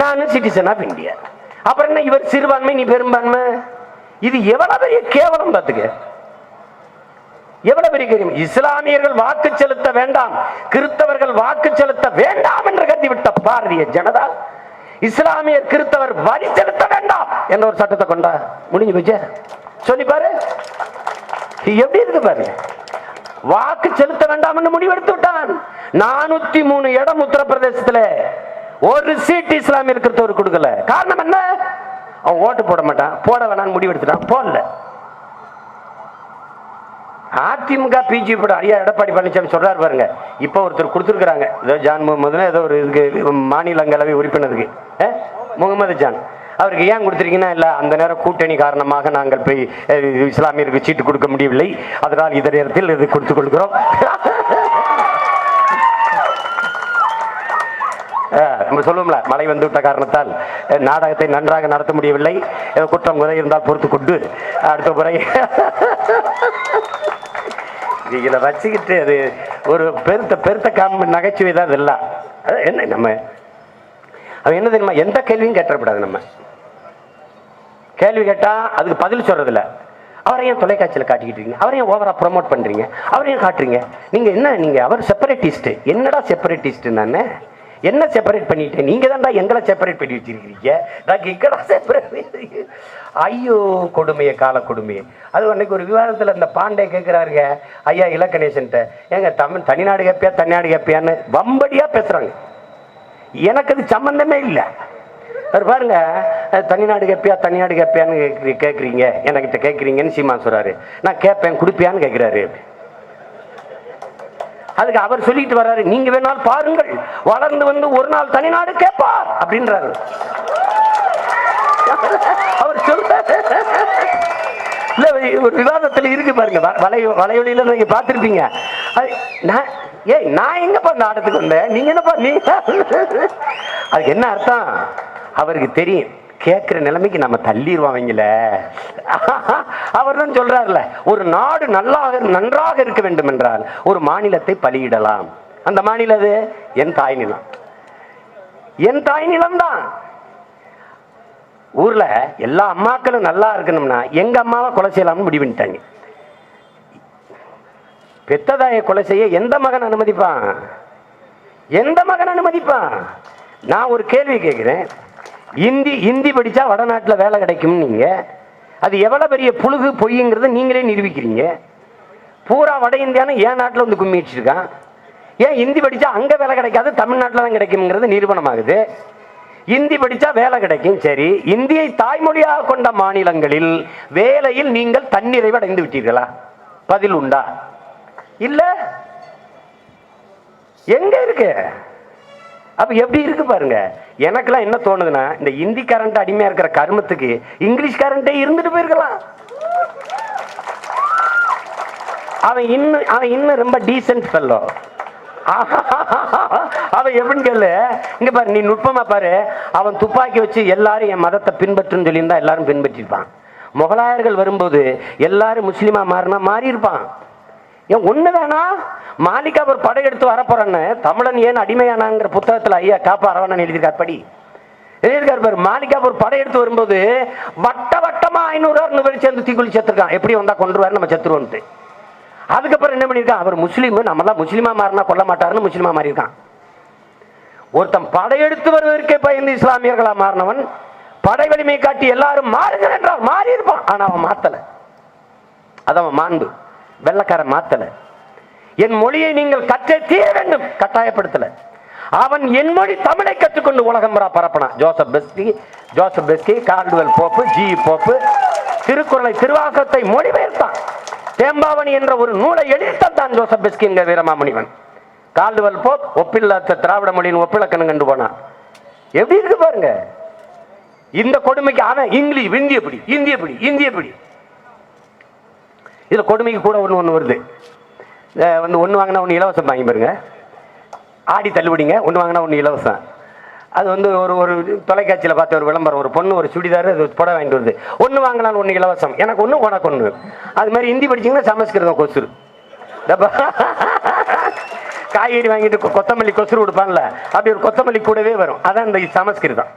[SPEAKER 1] நானும் சிட்டிசன் ஆஃப் இந்தியா. அப்புறம் என்ன இவர் சிறுபான்மை நீ பெரும்பான்மை? இது எவ்வளவு பெரிய கேவலம் பார்த்துக்க. எவ்வளவு பெரிய கேவலம். இஸ்லாமியர்கள் வாக்கு செலுத்த வேண்டாம், கிறிஸ்தவர்கள் வாக்கு செலுத்த வேண்டாம் என்று கத்திவிட்ட பாரதிய ஜனதா இஸ்லாமியர் கிறிஸ்தவர் வரி செலுத்த வேண்டாம் என்ற ஒரு சட்டத்தை கொண்டா. முடிஞ்சு போச்சு. சொல்லி பாரு எப்படி இருக்கு பாரு. வாக்கு செலுத்த வேண்டாம் என்று முடிவெடுத்து விட்டான். 403 இடம் உத்தரப்பிரதேசத்துல ஒரு சீட் இஸ்லாமியர் கிறிஸ்தவர் கொடுக்கல. காரணம் என்ன? அவன் ஓட்டு போட மாட்டான், போட வேணான்னு முடிவெடுத்துட்டான், போடல. அதிமுக பிஜேபி ஐயா எடப்பாடி பழனிசாமி சொல்றாரு பாருங்க, இப்ப ஒருத்தர் கொடுத்துருக்காங்க, ஏதோ ஜான் முகமது, ஏதோ ஒரு இதுக்கு மாநிலங்களவை உறுப்பினருக்கு முகமது ஜான், அவருக்கு ஏன் கொடுத்துருக்கீங்கன்னா, இல்லை அந்த நேரம் கூட்டணி காரணமாக நாங்கள் போய் இஸ்லாமியருக்கு சீட்டு கொடுக்க முடியவில்லை, அதனால் இதே நேரத்தில் இது கொடுத்துக் கொள்கிறோம். நம்ம சொல்லுவோம்ல, மழை வந்து விட்ட காரணத்தால் நாடகத்தை நன்றாக நடத்த முடியவில்லை, குற்றம் குறை இருந்தால் பொறுத்து கொண்டு அடுத்த முறை இதில் வச்சுக்கிட்டு அது ஒரு பெருத்த நகைச்சுவை தான். இதெல்லாம் என்ன நம்ம அவன் என்ன தெரியுமா, எந்த கேள்வியும் கேட்டப்படாது. நம்ம கேள்வி கேட்டா அதுக்கு பதில் சொல்றதில்ல. அவரை ஏன் தொலைக்காட்சியில் காட்டிக்கிட்டு இருக்கீங்க, அவரை ஏன் ஓவரா ப்ரொமோட் பண்றீங்க, அவரை ஏன் காட்டுறீங்க, நீங்க என்ன, நீங்க அவர் செப்பரேட்டிஸ்ட். என்னடா செப்பரேட்டிஸ்ட்? நான் என்ன செப்பரேட் பண்ணிட்டேன்? நீங்க தான்டா எங்களை செப்பரேட் பண்ணி வச்சிருக்கீங்க. ஐயோ கொடுமையை, கால கொடுமையை. அது அன்னைக்கு ஒரு விவாதத்தில் இந்த பாண்டே கேட்கிறாருங்க ஐயா இலக்கணேசன்ட்ட, ஏங்க தமிழ் தனிநாடு கேப்பியா தனிநாடு கேப்பியான்னு வம்படியா பேசுறாங்க. எனக்கு அது சம்பந்தமே இல்லை. பாருங்க, தனிநாடு கேப்பியா தனிநாடு கேப்பியான்னு கேட்குறீங்க, என்கிட்ட கேட்குறீங்கன்னு சீமா சொல்றாரு. நான் கேட்பேன், கொடுப்பியான்னு கேட்கிறாரு. அதுக்கு அவர் சொல்லிட்டு வர்றாரு, நீங்க வேணால் பாருங்கள், வளர்ந்து வந்து ஒரு நாள் தனிநாடு கேட்பார் அப்படின்றாரு. அவர் சொல்றாரு. ஒரு விவாதத்தில் இருக்கு பாருங்க, வலைவழியில நீங்க பார்த்திருப்பீங்க. நான் எங்கப்பா இந்த ஆட்டத்துக்கு வந்தேன், நீங்க என்னப்பா நீங்க. அதுக்கு என்ன அர்த்தம்? அவருக்கு தெரியும் கேட்கிற நிலைமைக்கு நம்ம தள்ளிடுவாங்கல்ல. அவர் தான் சொல்றாருல, ஒரு நாடு நன்றாக இருக்க வேண்டும் என்றால் ஒரு மாநிலத்தை பலியிடலாம். அந்த மாநிலம் அது என் தாய் நிலம். என் தாய் நிலம் தான். ஊர்ல எல்லா அம்மாக்களும் நல்லா இருக்கணும்னா எங்க அம்மாவை கொலை செய்யலாம்னு முடிவு பண்ணிட்டாங்க. பெத்ததாயை கொலை செய்ய எந்த மகன் அனுமதிப்பான்? எந்த மகன் அனுமதிப்பான்? நான் ஒரு கேள்வி கேட்கிறேன். இந்தி படிச்சா வடநாட்டில் வேலை கிடைக்கும். நீங்க அது எவ்வளவு பெரிய புழுகு பொய்ங்கிறத நீங்களே நிரூபிக்கிறீங்க. பூரா வட இந்தியான்னு ஏன் நாட்டில் வந்து கும்மிச்சிருக்கான். ஏன் இந்தி படிச்சா அங்க வேலை கிடைக்காது, தமிழ்நாட்டில் தான் கிடைக்கும்ங்கிறது நிரூபணமாகுது. இந்தி படிச்சா வேலை கிடைக்கும். சரி, இந்தியை தாய்மொழியாக கொண்ட மாநிலங்களில் வேலையில் நீங்கள் தன்னிறைவு அடைந்து விட்டீர்களா? பதில் உண்டா? இல்ல. எங்க இருக்கு? அப்ப எப்படி இருக்கு பாருங்க. எனக்கெல்லாம் என்ன தோணுதுன்னா, இந்த இந்தி கரண்ட் அடிமையா இருக்கிற கர்மத்துக்கு இங்கிலீஷ் கரண்டே இருந்துட்டு போயிருக்கலாம். அவன் இன்னும் ரொம்ப டீசென்ட் ஃபெல்லோ. அவன் எப்படின்னு கேளு, இங்க பாரு, நீ நுட்பமா பாரு. அவன் துப்பாக்கி வச்சு எல்லாரும் என் மதத்தை பின்பற்றுன்னு சொல்லியிருந்தா எல்லாரும் பின்பற்றிருப்பான். முகலாயர்கள் வரும்போது எல்லாரும் முஸ்லீமா மாறினா மாறி இருப்பான். ஏன் ஒண்ணு வேணா, மாலிகா ஒரு படையெடுத்து வரப்போறன்னு தமிழன் ஏன் அடிமையானாங்கிற புத்தகத்துல ஐயா காப்பா அரவணன் எழுதியிருக்கார். படி எழுதியிருக்காரு பாரு. மாலிகா ஒரு படையெடுத்து வரும்போது வட்ட வட்டமா 500 பேர் சேர்ந்து தீக்குளி செத்துருக்கான். எப்படி வந்தா கொண்டுருவாரு, நம்ம செத்துருவோன்ட்டு. அதுக்கப்புறம் என்ன பண்ணிருக்கான், அவர் முஸ்லீம், நம்மளாம் முஸ்லீமா மாறினா கொல்ல மாட்டாருன்னு முஸ்லீமா மாறி இருக்கான். ஒருத்தன் படையெடுத்து வருவதற்கே பயந்து இஸ்லாமியர்களா மாறினவன் படை வலிமை காட்டி எல்லாரும் மாறுங்க என்றால் மாறி இருப்பான். ஆனா அவன் மாத்தல. அதவன் மாண்பு. வெள்ளக்காரன் மாத்தல. என் மொழியை நீங்கள் கற்றே தீர வேண்டும், கட்டாயப்படுத்தல. அவன் என் மொழி தமிழை கற்றுக்கொண்டு உலகம் பரப்பினான். Joseph Beschi, Caldwell Pope, G Pope திருக்குறளை, திருவாசகத்தை மொழிபெயர்த்தான். தேம்பாவணி என்ற ஒரு நூலை எழுதித்தான் ஜோசப் பெஸ்கி என்கிற வீரமாமுனிவன். கால்டுவெல் போப் ஒப்பில்லாத திராவிட மொழியின் ஒப்பிலக்கணம் கண்டு போனான். எப்படி இருக்கு பாருங்க இந்த கொடுமைக்கு. அவன் இங்கிலீஷ், இந்தியப்படி. இதுல கொடுமைக்கு கூட ஒண்ணு வருது. ஒண்ணு வாங்கினா ஒண்ணு இலவசம் வாங்கி பாருங்க. ஆடி தள்ளுபடிங்க, ஒண்ணு வாங்கினா ஒண்ணு இலவசம். அது ஒரு தொலைக்காட்சியில் பார்த்த ஒரு விளம்பரம். ஒரு பொண்ணு ஒரு சுடிதார் புடவை வாங்கிட்டு வருது. ஒன்று வாங்கினாலும் ஒன்று இலவசம், எனக்கு ஒன்று உனக்கு ஒன்று. அது மாதிரி ஹிந்தி படிச்சிங்கன்னா சமஸ்கிருதம் கொசுறு. காய்கறி வாங்கிட்டு கொத்தமல்லி கொசுறு கொடுப்பான்ல, அப்படி ஒரு கொத்தமல்லி கூடவே வரும். அதான் இந்த சமஸ்கிருதம்.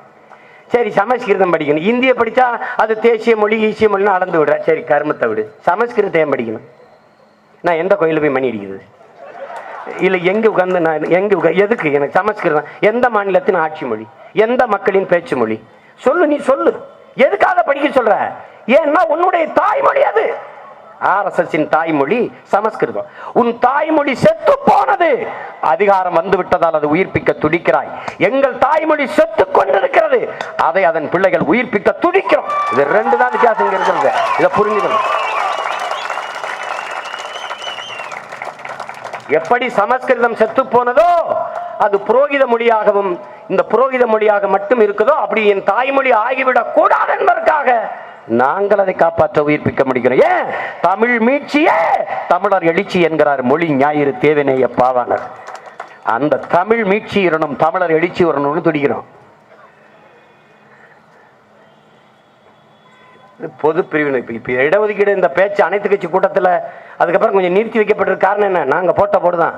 [SPEAKER 1] சரி, சமஸ்கிருதம் படிக்கணும். இந்திய படித்தா அது தேசிய மொழி, ஈசிய மொழின்னு அளந்து விடுற. சரி, கர்மத்தை விடு. சமஸ்கிருதம் ஏன் படிக்கணும்? நான் எந்த கோயிலில் போய் மணி அடிக்குது இல்லை, எங்கே உட்காந்து நான் எதுக்கு எனக்கு சமஸ்கிருதம்? எந்த மாநிலத்தின் ஆட்சி மொழி, எந்த மக்களின் பேச்சு மொழி? சொல்லு, நீ சொல்லு. எதுக்காக படிக்க சொல்ற? ஏன்னா உன்னுடைய தாய்மொழி அது. RSSின் தாய்மொழி சமஸ்கிருதம். உன் தாய்மொழி செத்து போனது, அதிகாரம் வந்து விட்டதால் அது உயிர்ப்பிக்க துடிக்கிறாய். எங்கள் தாய்மொழி செத்து கொண்டிருக்கிறது, அதை அதன் பிள்ளைகள் உயிர்ப்பிக்க துடிக்கிறோம். இது ரெண்டு தான் வித்தியாசம் இருக்கிறது. இதை புரிஞ்சுக்கணும். எப்படி சமஸ்கிருதம் செத்து போனதோ அது புரோகித மொழியாகவும் இந்த புரோகித மொழியாக மட்டும் இருக்குதோ அப்படி என் தாய்மொழி ஆகிவிடக் கூடாது என்பதற்காக நாங்கள் அதை காப்பாற்ற உயிர்ப்பிக்க முடிகிறோம். ஏன்? தமிழ் மீட்சியே தமிழர் எழுச்சி என்கிறார் மொழி ஞாயிறு தேவனேய பாவாணர். அந்த தமிழ் மீட்சி வரணும், தமிழர் எழுச்சி வரணும்னு துடிக்கிறோம். பொது பிரிவினை இப்ப இடஒதுக்கீடு இந்த பேச்சு அனைத்து கட்சி கூட்டத்தில் அதுக்கப்புறம் கொஞ்சம் நிறுத்தி வைக்கப்பட்டிருக்க காரணம் என்ன? நாங்க போட்ட போடுதான்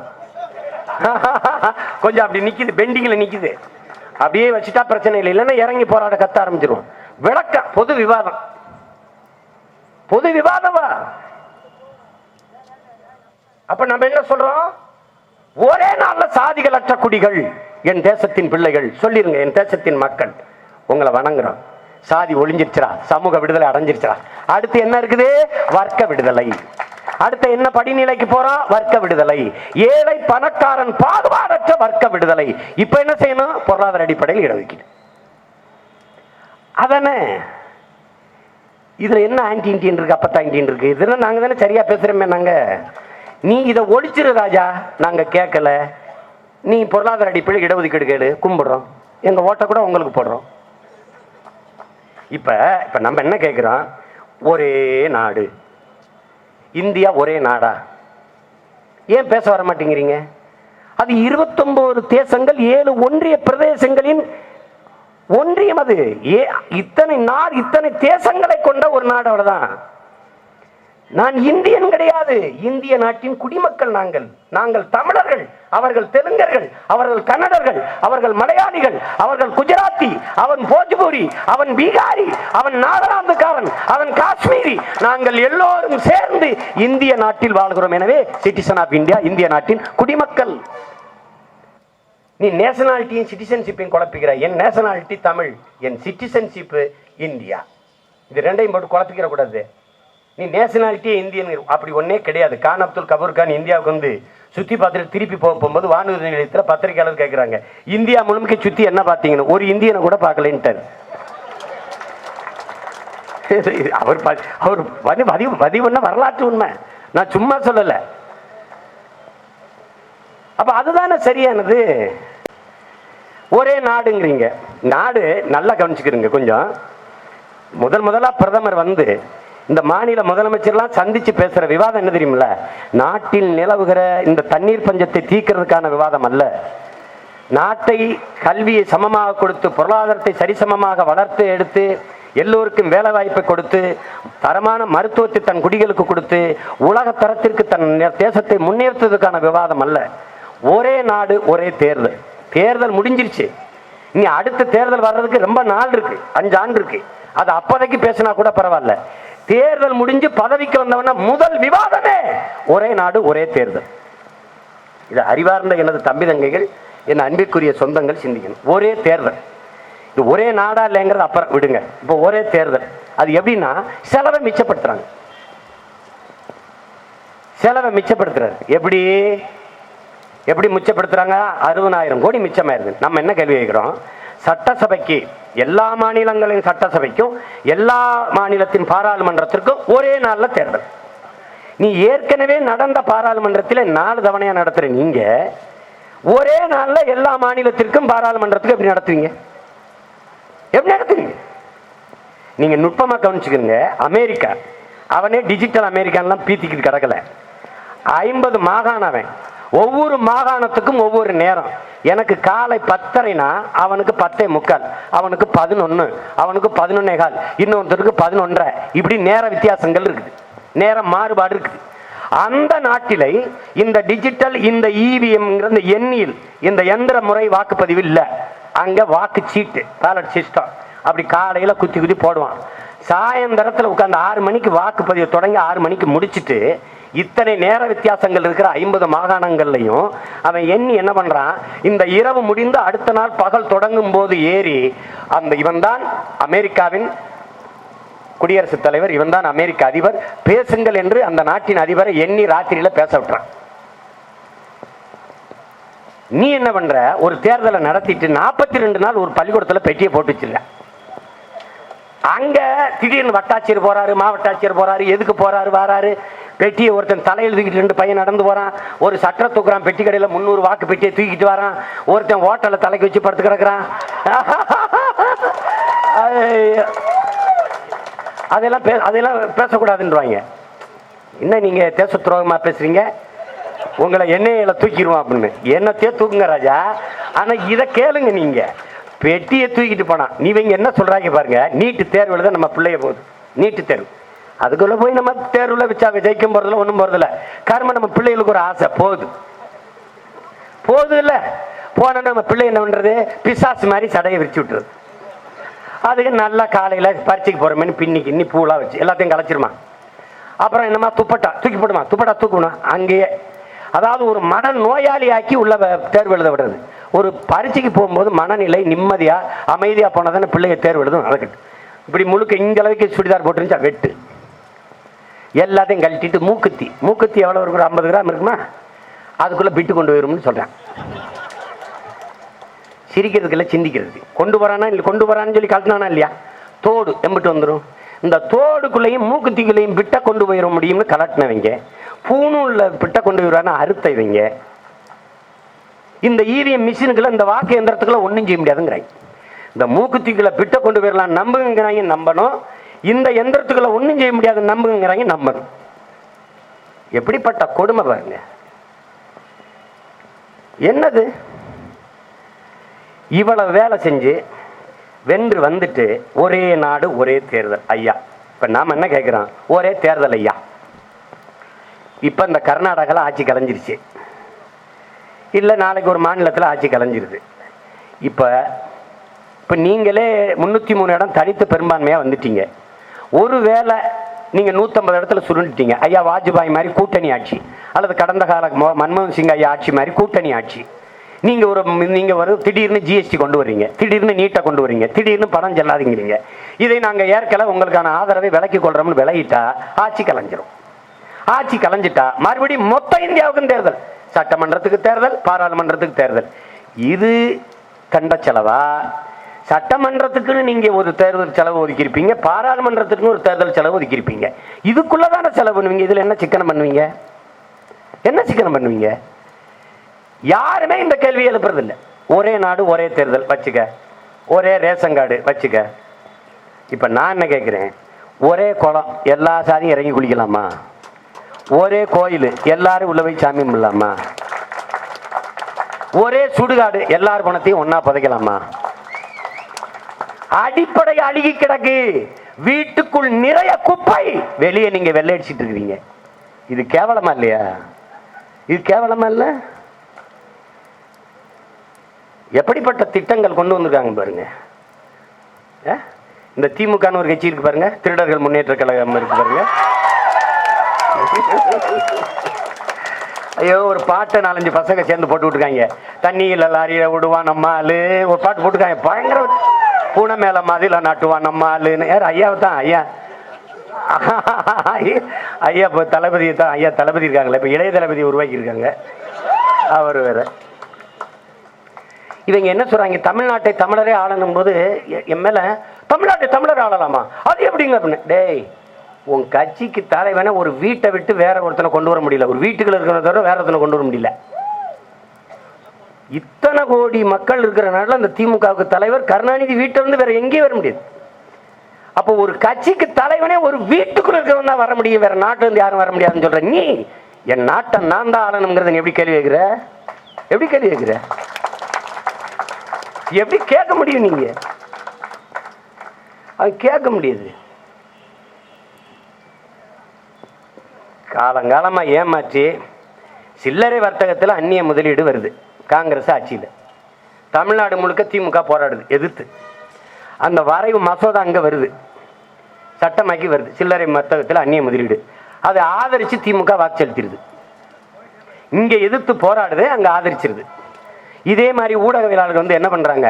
[SPEAKER 1] கொஞ்சம் அப்படி நிக்குது, பெண்டிங்ல நிக்குது. அப்படியே வச்சுட்டா பிரச்சனை இல்லை, இல்லைன்னா இறங்கி போராட கத்த ஆரம்பிச்சிருவோம். விளக்கம், பொது விவாதம். பொது விவாதமா? அப்ப நம்ம என்ன சொல்றோம்? ஒரே நாள்ல சாதிகள் அற்ற குடிகள் என் தேசத்தின் பிள்ளைகள் சொல்லிருங்க. என் தேசத்தின் மக்கள் உங்களை வணங்குறோம். சாதி ஒளிஞ்சிருச்சா, சமூக விடுதலை அடைஞ்சிருச்சா? அடுத்து என்ன இருக்குது? வர்க்க விடுதலை. அடுத்த என்ன படிநிலைக்கு போறோம்? வர்க்க விடுதலை. ஏழை பணக்காரன் பாகுபாடற்ற வர்க்க விடுதலை. இப்ப என்ன செய்யணும்? பொருளாதார அடிப்படையில் இடஒதுக்கீடு. அதானே இதுல என்ன ஆன்டி இண்டியன் இருக்கு, அப்பத்தா இண்டியன் இருக்கு? இதெல்லாம் நாங்க தானே சரியா பேசுறோமே. நாங்க நீ இதை ஒழிச்சிரு ராஜா, நாங்க கேட்கல. நீ பொருளாதார அடிப்படையில் இடஒதுக்கீடு கேடு, கும்பிடுறோம். எங்க ஓட்ட கூட உங்களுக்கு போடுறோம். இப்ப நம்ம என்ன கேட்கிறோம்? ஒரே நாடு இந்தியா, ஒரே நாடா? ஏன் பேச வர மாட்டேங்கிறீங்க? அது 29 தேசங்கள், 7 ஒன்றிய பிரதேசங்களின் ஒன்றியம். அது இத்தனை நாடு, இத்தனை தேசங்களை கொண்ட ஒரு நாடு. அவ்வளவுதான். நான் இந்தியன் கிடையாது, இந்திய நாட்டின் குடிமக்கள். நாங்கள் தமிழர்கள், அவர்கள் தெலுங்கர்கள், அவர்கள் கன்னடர்கள், அவர்கள் மலையாளிகள், அவர்கள் குஜராத்தி, அவன் போஜ்பூரி, அவன் பீகாரி, அவன் நாகாலாந்துக்காரன், அவன் காஷ்மீரி. நாங்கள் எல்லோரும் சேர்ந்து இந்திய நாட்டில் வாழ்கிறோம். எனவே சிட்டிசன் ஆஃப் இந்தியா, இந்திய நாட்டின் குடிமக்கள். நீ நேஷனாலிட்டியும் சிட்டிசன்ஷிப்பையும் குழப்பிக்கிற. என் நேஷனாலிட்டி தமிழ், என் சிட்டிசன்ஷிப் இந்தியா. இது ரெண்டையும் போட்டு குழப்பிக்கிற கூடாது. நீ நேஷனாலிட்டியே இந்தியன், அப்படி ஒன்னே கிடையாது. கான் அப்துல் கபூர் கான் இந்தியாவுக்கு வந்து சுத்தி பார்த்துட்டு திருப்பி போகும்போது வானூர்தி நிலையத்தில் பத்திரிகையாளர் கேட்கிறாங்க, இந்தியா முழுமைக்கு சுத்தி என்ன பார்த்தீங்கன்னு. ஒரு இந்தியனை கூட பார்க்கலன்ட்டார். அவர் பதிவுன்னா வரலாற்று உண்மை, நான் சும்மா சொல்லல. அப்ப அதுதானே சரியானது. ஒரே நாடுங்கிறீங்க. நாடு நல்லா கவனிச்சுக்கிறீங்க கொஞ்சம். முதலா பிரதமர் வந்து இந்த மாநில முதலமைச்சர்லாம் சந்திச்சு பேசுற விவாதம் என்ன தெரியுமில்ல, நாட்டில் நிலவுகிற இந்த தண்ணீர் பஞ்சத்தை தீர்க்கிறதுக்கான விவாதம் அல்ல. நாட்டை கல்வியை சமமாக கொடுத்து, பொருளாதாரத்தை சரிசமமாக வளர்த்து எடுத்து, எல்லோருக்கும் வேலை வாய்ப்பை கொடுத்து, தரமான மருத்துவத்தை தன் குடிகளுக்கு கொடுத்து, உலக தரத்திற்கு தன் தேசத்தை முன்னேற்றுவதற்கான விவாதம் அல்ல. ஒரே நாடு ஒரே தேர்தல். தேர்தல் முடிஞ்சிருச்சு, இனி அடுத்த தேர்தல் வர்றதுக்கு ரொம்ப நாள் இருக்கு, 5 ஆண்டு இருக்கு. அது அப்போதைக்கு பேசினா கூட பரவாயில்ல. தேர்தல் முடிஞ்சு பதவிக்கு வந்தவன முதல் விவாதமே ஒரே நாடு ஒரே தேர்தல். இது அறிவார்ந்த எனது தம்பி தங்கைகள், என் அன்பிற்குரிய சொந்தங்கள் சிந்திக்கணும். ஒரே தேர்தல், இது ஒரே நாடா இல்லைங்கிறது அப்புறம் விடுங்க. இப்போ ஒரே தேர்தல். அது எப்படின்னா செலவை மிச்சப்படுத்துறாங்க. செலவை மிச்சப்படுத்துறாரு. எப்படி எப்படி மிச்சப்படுத்துறாங்க? 60,000 கோடி மிச்சமாயிருது. நம்ம என்ன கேள்வி கேட்கிறோம்? சட்டசபைக்கு, எல்லா மாநிலங்களின் சட்டசபைக்கும் எல்லா மாநிலத்தின் பாராளுமன்றத்திற்கும் ஒரே நாள்ல தேர்தல். நீ ஏற்கனவே நடந்த பாராளுமன்றத்தில் 4 தவணையா நடத்துற நீங்க ஒரே நாள்ல எல்லா மாநிலத்திற்கும் பாராளுமன்றத்துக்கு எப்படி நடத்துவீங்க? எப்படி நடத்துவீங்க? நீங்க நுட்பமா கவனிச்சுக்கோங்க. அமெரிக்கா, அவனே டிஜிட்டல் அமெரிக்கான்லாம் பீத்திக்கிட்டு கிடக்கல. 50 மாகாணம், ஒவ்வொரு மாகாணத்துக்கும் ஒவ்வொரு நேரம். எனக்கு காலை 10:30னா அவனுக்கு 10:45, அவனுக்கு 11, அவனுக்கு 11:15, இன்னொருத்தருக்கு 11:30. இப்படி நேர வித்தியாசங்கள் இருக்குது, நேரம் மாறுபாடு இருக்குது. அந்த நாட்டிலே இந்த டிஜிட்டல், இந்த இவிஎம், இந்த எண்ணியல், இந்த எந்திர முறை வாக்குப்பதிவு இல்லை. அங்க வாக்கு சீட்டு, பேலட் சிஸ்டம். அப்படி காலையில குத்தி குத்தி போடுவான். சாயந்தரத்தில் உட்காந்து 6 மணிக்கு வாக்குப்பதிவு தொடங்கி 6 மணிக்கு முடிச்சுட்டு, இத்தனை நேர வித்தியாசங்கள் இருக்கிற 50 மாகாணங்கள்லையும் அவன் எண்ணி என்ன பண்றான்? இந்த இரவு முடிந்து அடுத்த நாள் பகல் தொடங்கும் போது ஏறி அந்த இவன் தான் அமெரிக்காவின் குடியரசுத் தலைவர், இவன் தான் அமெரிக்க அதிபர், பேசுங்கள் என்று அந்த நாட்டின் அதிபரை எண்ணி ராத்திரியில பேச விட்டுறான். நீ என்ன பண்ற? ஒரு தேர்தலை நடத்திட்டு 42 நாள் ஒரு பள்ளிக்கூடத்துல பெட்டியை போட்டு வச்சிருக்க. அங்க திடீர்னு வட்டாட்சியர் போறாரு, மாவட்டாட்சியர் போறாரு. எதுக்கு போறாரு? வராரு, பெட்டியை ஒருத்தன் தலையில் தூக்கிட்டு 2 பையன் நடந்து போறான். ஒரு சட்டை தூக்குறான், பெட்டி கடையில 300 வாக்கு பெட்டியை தூக்கிட்டு வரான். ஒருத்தன் ஓட்டல தலைக்கு வச்சு படுத்து கிடக்குறான். அதெல்லாம் பேசக்கூடாதுன்றாங்க. என்ன நீங்க தேச துரோகமா பேசுறீங்க? உங்களை எண்ணெயில தூக்கிடுவோம் அப்படின்னு. என்னத்தையே தூக்குங்க ராஜா, ஆனா இதை கேளுங்க. நீங்க பெட்டியை தூக்கிட்டு போனா நீங்க என்ன சொல்றாங்க பாருங்க. நீட்டு தேர்வுல தான் நம்ம பிள்ளைய போகுது. நீட்டு தேர்வு, அதுக்குள்ள போய் நம்ம தேர்வுல வச்சா ஜெயிக்கும் போறதுல ஒண்ணும் போறதில்ல. காரணம் நம்ம பிள்ளைகளுக்கு ஒரு ஆசை போகுது இல்ல. போன நம்ம பிள்ளை என்ன பண்றது? பிசாசு மாதிரி சடையை விரிச்சு விட்டுறது. அதுக்கு நல்லா காலையில பரீட்சைக்கு போற மாதிரி பின்னி கிண்ணி பூலா வச்சு எல்லாத்தையும் கலைச்சிருமா. அப்புறம் என்னமா துப்பட்டா தூக்கி போடுமா, துப்பட்டா தூக்கணும் அங்கேயே. அதாவது ஒரு மன நோயாளி ஆக்கி உள்ள தேர்வு எழுத விடுறது. ஒரு பரீட்சைக்கு போகும்போது மனநிலை நிம்மதியா அமைதியா போனதானே பிள்ளைய தேர்வு எழுதும். அதுக்கு இப்படி முழுக்க இந்த அளவுக்கு சுடிதார் போட்டுருந்துச்சா வெட்டு, எல்லாத்தையும் கழட்டிட்டு மூக்குத்தி எவ்வளவு இருக்கும்? 50 கிராம் இருக்குமா? அதுக்குள்ள பிட்டு கொண்டு போயிரும்னு சொல்றேன். சிரிக்கிறதுக்கு இல்லை, சிந்திக்கிறது. கொண்டு வரானா இல்லை, கொண்டு வரான்னு சொல்லி கழட்டினானா இல்லையா? தோடு எம்பிட்டு வந்துடும். இந்த தோடுக்குள்ளையும் மூக்குத்திக்குள்ளையும் பிட்ட கொண்டு போயிட முடியும்னு கலட்டினவங்க. பூணுள்ள பிட்ட கொண்டு போயிடுவான்னு அறுத்தவங்க. இந்த இவிஎம் மிஷினுக்குள்ள, இந்த வாக்கு எந்திரத்துக்குள்ள ஒன்றும் செய்ய முடியாதுங்கிறாங்க. இந்த மூக்குத்திக்குள்ள பிட்ட கொண்டு போயிடலாம் நம்புங்கிறாங்க, நம்பணும். இந்த எந்திரத்துக்குள்ள ஒன்றும் செய்ய முடியாது நம்புங்கிறாங்க, நம்பணும். எப்படிப்பட்ட கொடுமை பாருங்க. என்னது இவ்வளவு வேலை செஞ்சு வென்று வந்துட்டு ஒரே நாடு ஒரே தேர்தல். ஐயா, இப்ப நாம என்ன கேட்கிறோம்? ஒரே தேர்தல் ஐயா. இப்ப இந்த கர்நாடகாவில் ஆட்சி கலைஞ்சிருச்சு, இல்லை நாளைக்கு ஒரு மாநிலத்தில் ஆட்சி கலைஞ்சிருது. இப்போ நீங்களே 303 இடம் தனித்து பெரும்பான்மையாக வந்துட்டீங்க. ஒருவேளை நீங்கள் 150 இடத்துல சுருண்டுட்டீங்க. ஐயா வாஜ்பாய் மாதிரி கூட்டணி ஆட்சி, அல்லது கடந்த கால மன்மோகன் சிங் ஐயா ஆட்சி மாதிரி கூட்டணி ஆட்சி. நீங்கள் ஒரு திடீர்னு ஜிஎஸ்டி கொண்டு வர்றீங்க, திடீர்னு நீட்டை கொண்டு வர்றீங்க, திடீர்னு பணம் செல்லாதீங்கிறீங்க. இதை நாங்கள் ஏற்கனவே உங்களுக்கான ஆதரவை விலக்கி கொள்றோம்னு விலகிட்டா ஆட்சி கலைஞ்சிரும். ஆட்சி கலைஞ்சிட்டா மறுபடியும் மொத்த இந்தியாவுக்கும் தேர்தல். சட்டமன்றத்துக்கு தேர்தல், பாராளுமன்றத்துக்கு தேர்தல். இது கண்ட செலவா? சட்டமன்றத்துக்குன்னு நீங்க ஒரு தேர்தல் செலவு ஒதுக்கியிருப்பீங்க, பாராளுமன்றத்துக்குன்னு ஒரு தேர்தல் செலவு ஒதுக்கியிருப்பீங்க. இதுக்குள்ளதான செலவு பண்ணுவீங்க. இதுல என்ன சிக்கனம் பண்ணுவீங்க? என்ன சிக்கனம் பண்ணுவீங்க? யாருமே இந்த கேள்வி எழுப்புறது இல்லை. ஒரே நாடு ஒரே தேர்தல் வச்சுக்க, ஒரே ரேஷன் கார்டு வச்சுக்க. இப்ப நான் என்ன கேட்கிறேன்? ஒரே குளம், எல்லா சாதியும் இறங்கி குளிக்கலாமா? ஒரே கோயில், எல்லாரும் உள்ள போய் சாமி கும்பிடலாமா? ஒரே சுடுகாடு, எல்லாரும் பணத்தையும் ஒன்னா புதைக்கலாமா? அடிப்படை அழுகி கிடக்கு. வீட்டுக்குள் நிறைய குப்பை, வெளியே நீங்க வெள்ளை அடிச்சிட்டு இருக்கிறீங்க. இது கேவலமா இல்லையா? இது கேவலமா இல்ல? எப்படிப்பட்ட திட்டங்கள் கொண்டு வந்திருக்காங்க பாருங்க. இந்த திமுக ஒரு கட்சி இருக்கு பாருங்க, திருடர்கள் முன்னேற்ற கழகம் இருக்கு பாருங்க. ஐயோ, ஒரு பாட்டை 4-5 பசங்க சேர்ந்து போட்டு விட்டுருக்காங்க. தண்ணியில் லாரியில விடுவான் நம்ம ஆளு, ஒரு பாட்டு போட்டுருக்காங்க. பயங்கர பூனை மேல மாதிரில நாட்டுவான் நம்ம ஆளுன்னு. யார்? ஐயாவை தான். ஐயா ஐயா இப்போ தளபதியை தான். ஐயா தளபதி இருக்காங்களே, இப்போ இளைய தளபதி உருவாக்கி இருக்காங்க. அவர் வேற. இவங்க என்ன சொல்றாங்க? தமிழ்நாட்டை தமிழரே ஆளணும் போது என் மேல தமிழ்நாட்டை தமிழர் ஆளலாமா? அது எப்படிங்க அப்படின்னு. டேய், உன் கட்சிக்கு தலைவனை ஒரு வீட்டை விட்டு வேற ஒருத்தனை கொண்டு வர முடியல. ஒரு வீட்டுக்குள்ள இருக்கிறத தவிர வேற ஒருத்தனை கொண்டு வர முடியல. இத்தனை கோடி மக்கள் இருக்கிறனால அந்த திமுகவுக்கு தலைவர் கருணாநிதி வீட்டை வந்து வேற எங்கேயும் வர முடியாது. அப்போ ஒரு கட்சிக்கு தலைவனே ஒரு வீட்டுக்குள்ள இருக்கிறவன் தான் வர முடியும், வேற நாட்டுல இருந்து யாரும் வர முடியாதுன்னு சொல்ற நீ. என் நாட்டை நான் தான் ஆளணுங்கிறத எப்படி கேள்வி கேட்கிற? எப்படி கேள்வி கேட்கிற? எப்படி கேட்க முடியும்? நீங்க அது கேட்க முடியாது. காலங்காலமா ஏமாற்றி சில்லறை வர்த்தகத்தில் அந்நிய முதலீடு வருது. காங்கிரஸ் ஆட்சியில் தமிழ்நாடு முழுக்க திமுக போராடுது எதிர்த்து. அந்த வரைவு மசோதா அங்க வருது, சட்டமாக்கி வருது. சில்லறை வர்த்தகத்தில் அந்நிய முதலீடு, அதை ஆதரிச்சு திமுக வாக்கு செலுத்திடுது. இங்க எதிர்த்து போராடுது, அங்க ஆதரிச்சிருது. இதே மாதிரி ஊடகவியலாளர்கள் வந்து என்ன பண்றாங்க?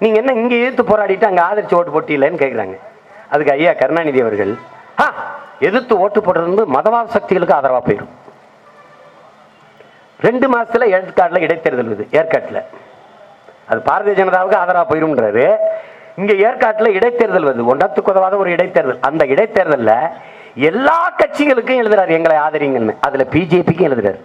[SPEAKER 1] நீங்க என்ன இங்க எதிர்த்து போராடிட்டு அங்க ஆதரிச்சு ஓட்டு போட்டீங்களேன்னு கேட்குறாங்க. அதுக்கு ஐயா கருணாநிதி அவர்கள், எதிர்த்து ஓட்டு போடுறது மதவாத சக்திகளுக்கு ஆதரவா போயிடும். 2 மாசத்துல ஏற்காட்டில் இடைத்தேர்தல் வருது. ஏற்காட்டில் அது பாரதிய ஜனதாவுக்கு ஆதரவா போயிரும்ன்றாரு. இங்க ஏற்காட்டில் இடைத்தேர்தல் வருது, ஒன்றத்துக்கு உதவாத ஒரு இடைத்தேர்தல். அந்த இடைத்தேர்தலில் எல்லா கட்சிகளுக்கும் எழுதுறாரு எங்களை ஆதரிங்கன்னு. அதுல பிஜேபிக்கும் எழுதுறாரு.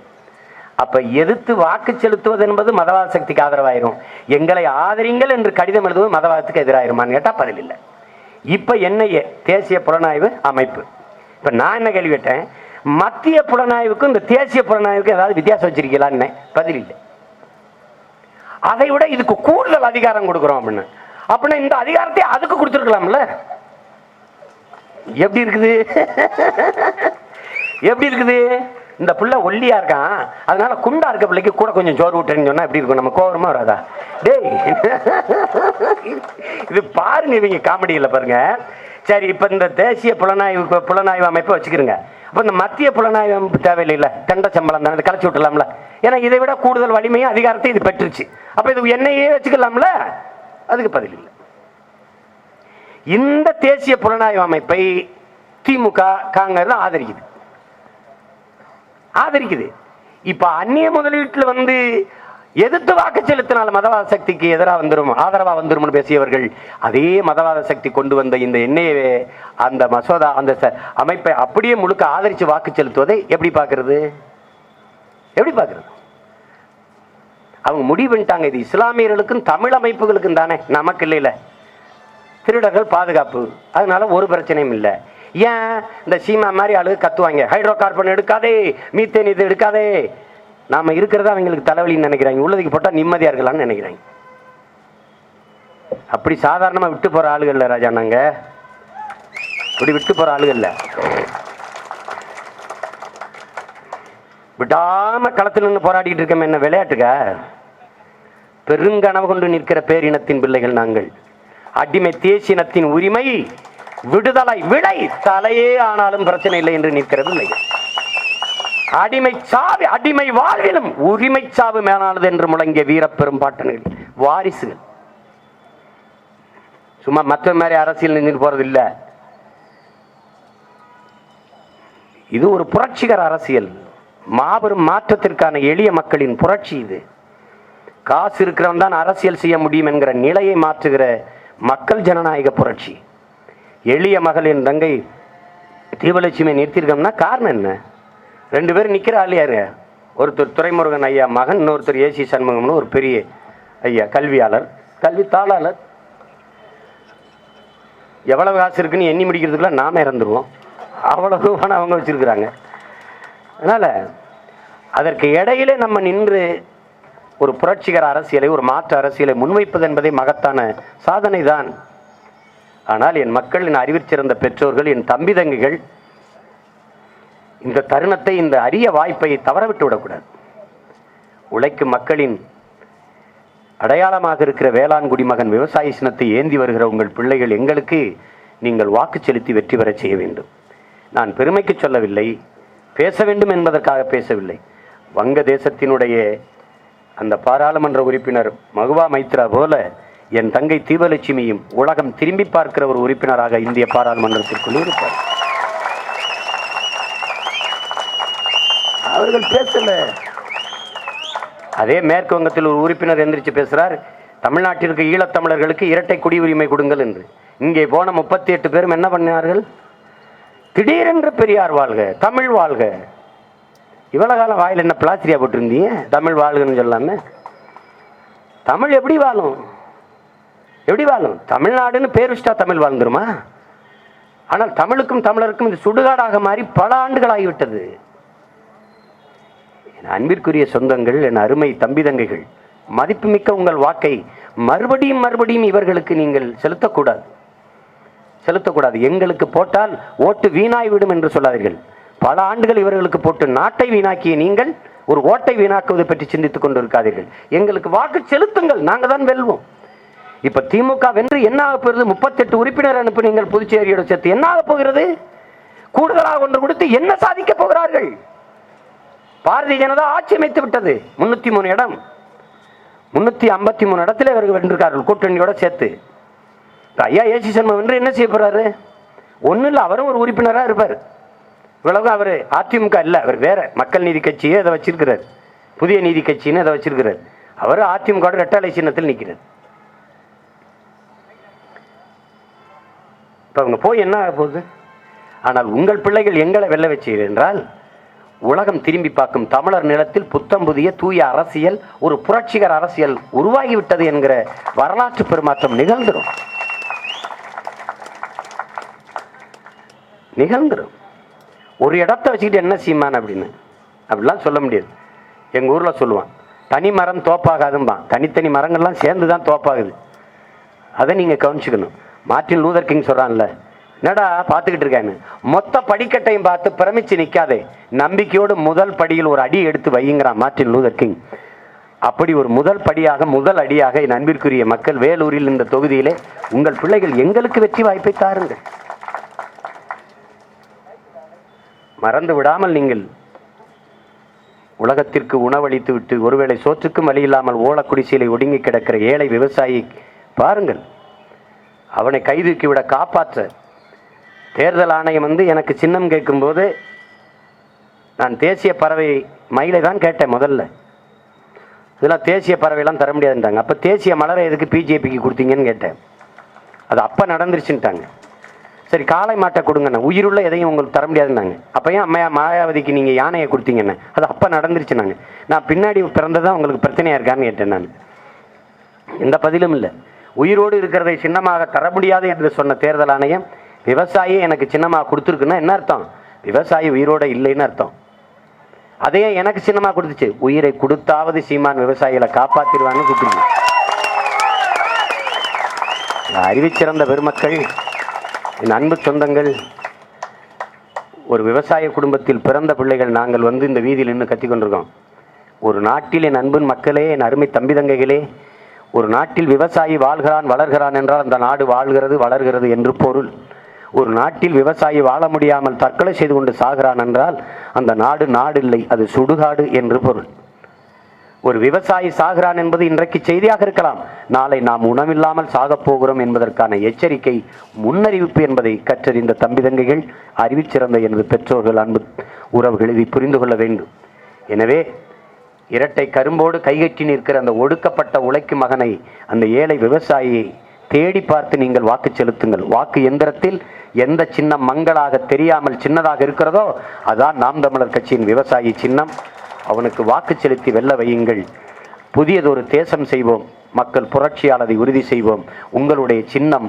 [SPEAKER 1] அப்ப எதிர்த்து வாக்கு செலுத்துவது என்பது மதவாத சக்திக்கு ஆதரவாயிரும். எங்களை ஆதரிங்கள் என்று கடிதம் எழுதுவது மதவாதத்துக்கு எதிராயிருமான்னு கேட்டா பதில் இல்லை. இப்ப NIA தேசிய புலனாய்வு அமைப்பு, இப்ப நான் என்ன கேள்வி கேட்டேன்? மத்திய புலனாய்வுக்கும் இந்த தேசிய புலனாய்வுக்கும் ஏதாவது வித்தியாசம் வச்சிருக்கீங்களான்னு. பதில் இல்லை. அதை விட இதுக்கு கூடுதல் அதிகாரம் கொடுக்கிறோம் அப்படின்னு. அப்படின்னா இந்த அதிகாரத்தை அதுக்கு கொடுத்துருக்கலாம்ல. எப்படி இருக்குது? எப்படி இருக்குது? இந்த பிள்ளை ஒல்லியா இருக்கான், அதனால குண்டா இருக்க பிள்ளைக்கு கூட கொஞ்சம் சோறு விட்டுறேன்னு சொன்னா எப்படி இருக்கும்? நம்ம கோவமா வராதா? டேய், இது பாருங்க, இவங்க காமெடி இல்லை பாருங்க. சரி, இப்ப இந்த தேசிய புலனாய்வு அமைப்பை வச்சுக்கிறீங்க. அப்ப இந்த மத்திய புலனாய்வு அமைப்பு தேவையில்லை, தண்ட சம்பளம் தானே, கலைச்சி விட்டுலாம்ல. ஏன்னா இதை விட கூடுதல் வலிமையும் அதிகாரத்தை இது பெற்றுச்சு. அப்ப இது NIA வச்சுக்கலாம்ல. அதுக்கு பதில் இல்லை. இந்த தேசிய புலனாய்வு அமைப்பை திமுக காங்கிரஸ் ஆதரிக்குது. இப்ப அந்நிய முதலீட்டுல வந்து எதிர்த்து வாக்கு செலுத்தினால மதவாத சக்திக்கு எதிராக வந்துடும், ஆதரவா வந்துடும் பேசியவர்கள் அதே மதவாத சக்தி கொண்டு வந்த இந்த NIA அந்த மசோதா அந்த அமைப்பை அப்படியே முழுக்க ஆதரிச்சு வாக்கு செலுத்துவதை எப்படி பார்க்கிறது? எப்படி பார்க்கிறது? அவங்க முடிவு பண்ணிட்டாங்க, இது இஸ்லாமியர்களுக்கும் தமிழ் அமைப்புகளுக்கும் தானே, நமக்கு இல்லையில. திருடர்கள் பாதுகாப்பு, அதனால ஒரு பிரச்சனையும் இல்லை. ஏன் இந்த சீமா மாதிரி ஆளு கத்துவாங்க, ஹைட்ரோ கார்பன் எடுக்காதே, மீத்தேன் இது எடுக்காதே. நாம இருக்கிறதா அவங்களுக்கு தலைவலின்னு நினைக்கிறாங்க, உள்ளதுக்கு போட்டா நிம்மதியா இருக்கலாம்னு நினைக்கிறாங்க. அப்படி சாதாரணமா விட்டு போற ஆளுகள் இல்ல ராஜா, நாங்க அப்படி விட்டு போற ஆளுகள் இல்ல. விடாம களத்தில் நின்று போராடிட்டு இருக்கோம். என்ன விளையாட்டுக்க? பெருங்கனவு கொண்டு நிற்கிற பேரினத்தின் பிள்ளைகள் நாங்கள். அடிமை தேசினத்தின் உரிமை விடுதலை விடை தலையே ஆனாலும் பிரச்சனை இல்லை என்று நிற்கிறது இல்லை. அடிமை சாவு அடிமை வாழ்விலும் உரிமை சாவு மேலானது என்று முழங்கிய வீரப்பெரும் பாட்டன்கள் வாரிசுகள். சும்மா மற்ற மாதிரி அரசியல் நின்று போறது இல்ல. இது ஒரு புரட்சிகர அரசியல், மாபெரும் மாற்றத்திற்கான எளிய மக்களின் புரட்சி. இது காசு இருக்கிறவன் தான் அரசியல் செய்ய முடியும் என்கிற நிலையை மாற்றுகிற மக்கள் ஜனநாயக புரட்சி. எளிய மகளின் தங்கை தீபலட்சுமி நிறுத்திருக்கோம்னா காரணம் என்ன? 2 பேர் நிக்கிற ஆள் யாரு? ஒருத்தர் துரைமுருகன் ஐயா மகன், இன்னொருத்தர் AC சண்முகம்னு ஒரு பெரிய ஐயா கல்வியாளர், கல்வி தாளாளர். எவ்வளவு காசு இருக்குன்னு எண்ணி முடிக்கிறதுக்குள்ள நாம இறந்துருவோம். அவ்வளவு பணம் அவங்க வச்சிருக்கிறாங்க. அதனால அதற்கு இடையில நம்ம நின்று ஒரு புரட்சிகர அரசியலை, ஒரு மாற்று அரசியலை முன்வைப்பது என்பதை மகத்தான சாதனை தான். ஆனால் என் மக்கள், என் அறிவிற்சிறந்த பெற்றோர்கள், என் தம்பி தங்கிகள் இந்த தருணத்தை, இந்த அரிய வாய்ப்பை தவறவிட்டு விடக்கூடாது. உழைக்கும் மக்களின் அடையாளமாக இருக்கிற வேளாண் குடிமகன் விவசாய சின்னத்தை ஏந்தி வருகிற உங்கள் பிள்ளைகள் எங்களுக்கு நீங்கள் வாக்கு செலுத்தி வெற்றி பெற செய்ய வேண்டும். நான் பெருமைக்கு சொல்லவில்லை, பேச வேண்டும் என்பதற்காக பேசவில்லை. வங்க தேசத்தினுடைய அந்த பாராளுமன்ற உறுப்பினர் மகுவா மைத்ரா போல என் தங்கை தீபலட்சுமியும் உலகம் திரும்பி பார்க்கிற ஒரு உறுப்பினராக இந்திய பாராளுமன்றத்திற்குள் இருப்பார். அவர்கள் பேசல. அதே மேற்கு வங்கத்தில் ஒரு உறுப்பினர் எந்திரிச்சு பேசுறார், தமிழ்நாட்டிற்கு ஈழத்தமிழர்களுக்கு இரட்டை குடியுரிமை கொடுங்கள் என்று. இங்கே போன 38 பேரும் என்ன பண்ணார்கள்? திடீரென்று பெரியார் வாழ்க, தமிழ் வாழ்க. இவ்வளவு காலம் வாயில் என்ன பிளாஸ்திரியா போட்டிருந்தீங்க? தமிழ் வாழ்கன்னு சொல்லாம தமிழ் எப்படி வாழும்? எப்படி வாழும்? தமிழ்நாடுன்னு பேர் வச்சுட்டா தமிழ் வாழ்ந்துருமா? ஆனால் தமிழுக்கும் தமிழருக்கும் இது சுடுகாடாக மாறி பல ஆண்டுகள் ஆகிவிட்டது. என் அன்பிற்குரிய சொந்தங்கள், என் அருமை தம்பி தங்கைகள், மதிப்புமிக்க உங்கள் வாக்கை மறுபடியும் மறுபடியும் இவர்களுக்கு நீங்கள் செலுத்தக்கூடாது. எங்களுக்கு போட்டால் ஓட்டு வீணாய்விடும் என்று சொல்லாதீர்கள். பல ஆண்டுகள் இவர்களுக்கு போட்டு நாட்டை வீணாக்கிய நீங்கள் ஒரு ஓட்டை வீணாக்குவதை பற்றி சிந்தித்துக் கொண்டு இருக்காதீர்கள். எங்களுக்கு வாக்கு செலுத்துங்கள், நாங்கள் தான் வெல்வோம். இப்ப திமுக வென்று என்ன ஆக போகிறது? 38 உறுப்பினர் அனுப்புனீங்கள் புதுச்சேரியோட சேர்த்து. என்ன ஆக போகிறது? கூடுதலாக ஒன்று கொடுத்து என்ன சாதிக்க போகிறார்கள்? பாரதிய ஜனதா ஆட்சி அமைத்து விட்டது. 303 இடம், 353 இடத்துல இவர்கள் வென்றிருக்கார்கள் கூட்டணியோட சேர்த்து. ஐயா ஏசி சண்முகம் வென்று என்ன செய்ய போறாரு? ஒன்னும் இல்லை, அவரும் ஒரு உறுப்பினராக இருப்பார். இவ்வளவு அவர் அதிமுக இல்லை, அவர் வேற மக்கள் நீதி கட்சியே அதை வச்சிருக்கிறார், புதிய நீதி கட்சின்னு அதை வச்சிருக்கிறார். அவர் அதிமுக இரட்டை சின்னத்தில் நிற்கிறார். இப்போ அவங்க போய் என்ன ஆக போகுது? ஆனால் உங்கள் பிள்ளைகள் எங்களை வெல்ல வச்சீர்கள் என்றால் உலகம் திரும்பி பார்க்கும் தமிழர் நிலத்தில் புத்தம் புதிய தூய அரசியல், ஒரு புரட்சிகர அரசியல் உருவாகிவிட்டது என்கிற வரலாற்று பெருமாற்றம் நிகழ்ந்துடும். ஒரு இடத்த வச்சுக்கிட்டு என்ன செய்யுமான் அப்படின்னு அப்படிலாம் சொல்ல முடியாது. எங்கள் ஊரில் சொல்லுவான், தனி மரம் தோப்பாகாதும்பான். தனித்தனி மரங்கள்லாம் சேர்ந்து தான் தோப்பாகுது. அதை நீங்கள் கவனிச்சுக்கணும். மார்ட்டின் லூதர் கிங் சொல்கிறான்ல, என்னடா பார்த்துக்கிட்டு இருக்கான்னு, மொத்த படிக்கட்டையும் பார்த்து பிரமிச்சு நிற்காதே, நம்பிக்கையோடு முதல் படியில் ஒரு அடி எடுத்து வையுங்கிறான் மார்ட்டின் லூதர் கிங். அப்படி ஒரு முதல் படியாக, முதல் அடியாக என் அன்பிற்குரிய மக்கள், வேலூரில் இந்த தொகுதியிலே உங்கள் பிள்ளைகள் எங்களுக்கு வெற்றி வாய்ப்பை தாருங்கள். மறந்து விடாமல் நீங்கள் உலகத்திற்கு உணவளித்து விட்டு ஒருவேளை சோற்றுக்கும் வழி இல்லாமல் ஓலக்குடிசையிலே ஒடுங்கி கிடக்கிற ஏழை விவசாயி பாருங்கள். அவனை கைதூக்கி விட காப்பாற்ற தேர்தல் ஆணையம் எனக்கு சின்னம் கேட்கும்போது நான் தேசிய பறவை மயிலை தான் கேட்டேன். முதல்ல இதெல்லாம் தேசிய பறவைலாம் தர முடியாதுன்றாங்க. அப்போ தேசிய மலரை எதுக்கு பிஜேபிக்கு கொடுத்தீங்கன்னு கேட்டேன். அது அப்போ நடந்துருச்சுன்ட்டாங்க. சரி, காளை மாட்டை கொடுங்கண்ணே, உயிருள்ள எதையும் உங்களுக்கு தர முடியாதுன்னாங்க. அப்போ ஏன் அம்மையா மாயாவதிக்கு நீங்கள் யானையை கொடுத்தீங்கண்ணே? அது அப்போ நடந்துருச்சுனாங்க. நான் பின்னாடி பிறந்ததான் உங்களுக்கு பிரச்சனையாக இருக்கான்னு கேட்டேன். நான் எந்த பதிலும் இல்லை. உயிரோடு இருக்கிறதை சின்னமாக தர முடியாது என்று சொன்ன தேர்தல் ஆணையம் விவசாயி எனக்கு சின்னமாக கொடுத்துருக்குன்னா என்ன அர்த்தம்? விவசாயி உயிரோடு இல்லைன்னு அர்த்தம். அதையே எனக்கு சின்னமாக கொடுத்துச்சு. உயிரை கொடுத்தாவது சீமான் விவசாயிகளை காப்பாற்றிடுவான்னு கொடுத்துருங்க. அறிவிச்சிறந்த பெருமக்கள், என் அன்பு சொந்தங்கள், ஒரு விவசாய குடும்பத்தில் பிறந்த பிள்ளைகள் நாங்கள் இந்த வீதியில் நின்று கத்திக்கொண்டிருக்கோம். ஒரு நாட்டில் என் அன்பின் மக்களே, என் அருமை தம்பி தங்கைகளே, ஒரு நாட்டில் விவசாயி வாழ்கிறான் வளர்கிறான் என்றால் அந்த நாடு வாழ்கிறது வளர்கிறது என்று பொருள். ஒரு நாட்டில் விவசாயி வாழ முடியாமல் தற்கொலை செய்து கொண்டு சாகிறான் என்றால் அந்த நாடு நாடு இல்லை, அது சுடுகாடு என்று பொருள். ஒரு விவசாயி சாகிறான் என்பது இன்றைக்கு செய்தியாக இருக்கலாம், நாளை நாம் உணவில்லாமல் சாகப் போகிறோம் என்பதற்கான எச்சரிக்கை, முன்னறிவிப்பு என்பதை கற்றறிந்த தம்பி தங்கைகள், அறிவிச்சிறந்த எனது பெற்றோர்கள், அன்பு உறவுகள் இதை புரிந்து கொள்ள வேண்டும். எனவே இரட்டை கரும்போடு கைகட்டி நிற்கிற அந்த ஒடுக்கப்பட்ட உழைக்கும் மகனை, அந்த ஏழை விவசாயியை தேடி பார்த்து நீங்கள் வாக்கு செலுத்துங்கள். வாக்கு எந்திரத்தில் எந்த சின்னம் மங்களாக தெரியாமல் சின்னதாக இருக்கிறதோ அதான் நாம் தமிழர் கட்சியின் விவசாயி சின்னம். அவனுக்கு வாக்கு செலுத்தி வெல்ல வையுங்கள். புதியதொரு தேசம் செய்வோம், மக்கள் புரட்சியாளரை உறுதி செய்வோம். உங்களுடைய சின்னம்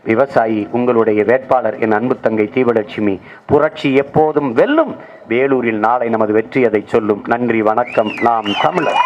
[SPEAKER 1] விவசாயி உங்களுடைய வேட்பாளர் என் அன்பு தங்கை தீபலட்சுமி. புரட்சி எப்போதும் வெல்லும். வேலூரில் நாளை நமது வெற்றி அதை சொல்லும். நன்றி, வணக்கம். நாம் தமிழர்.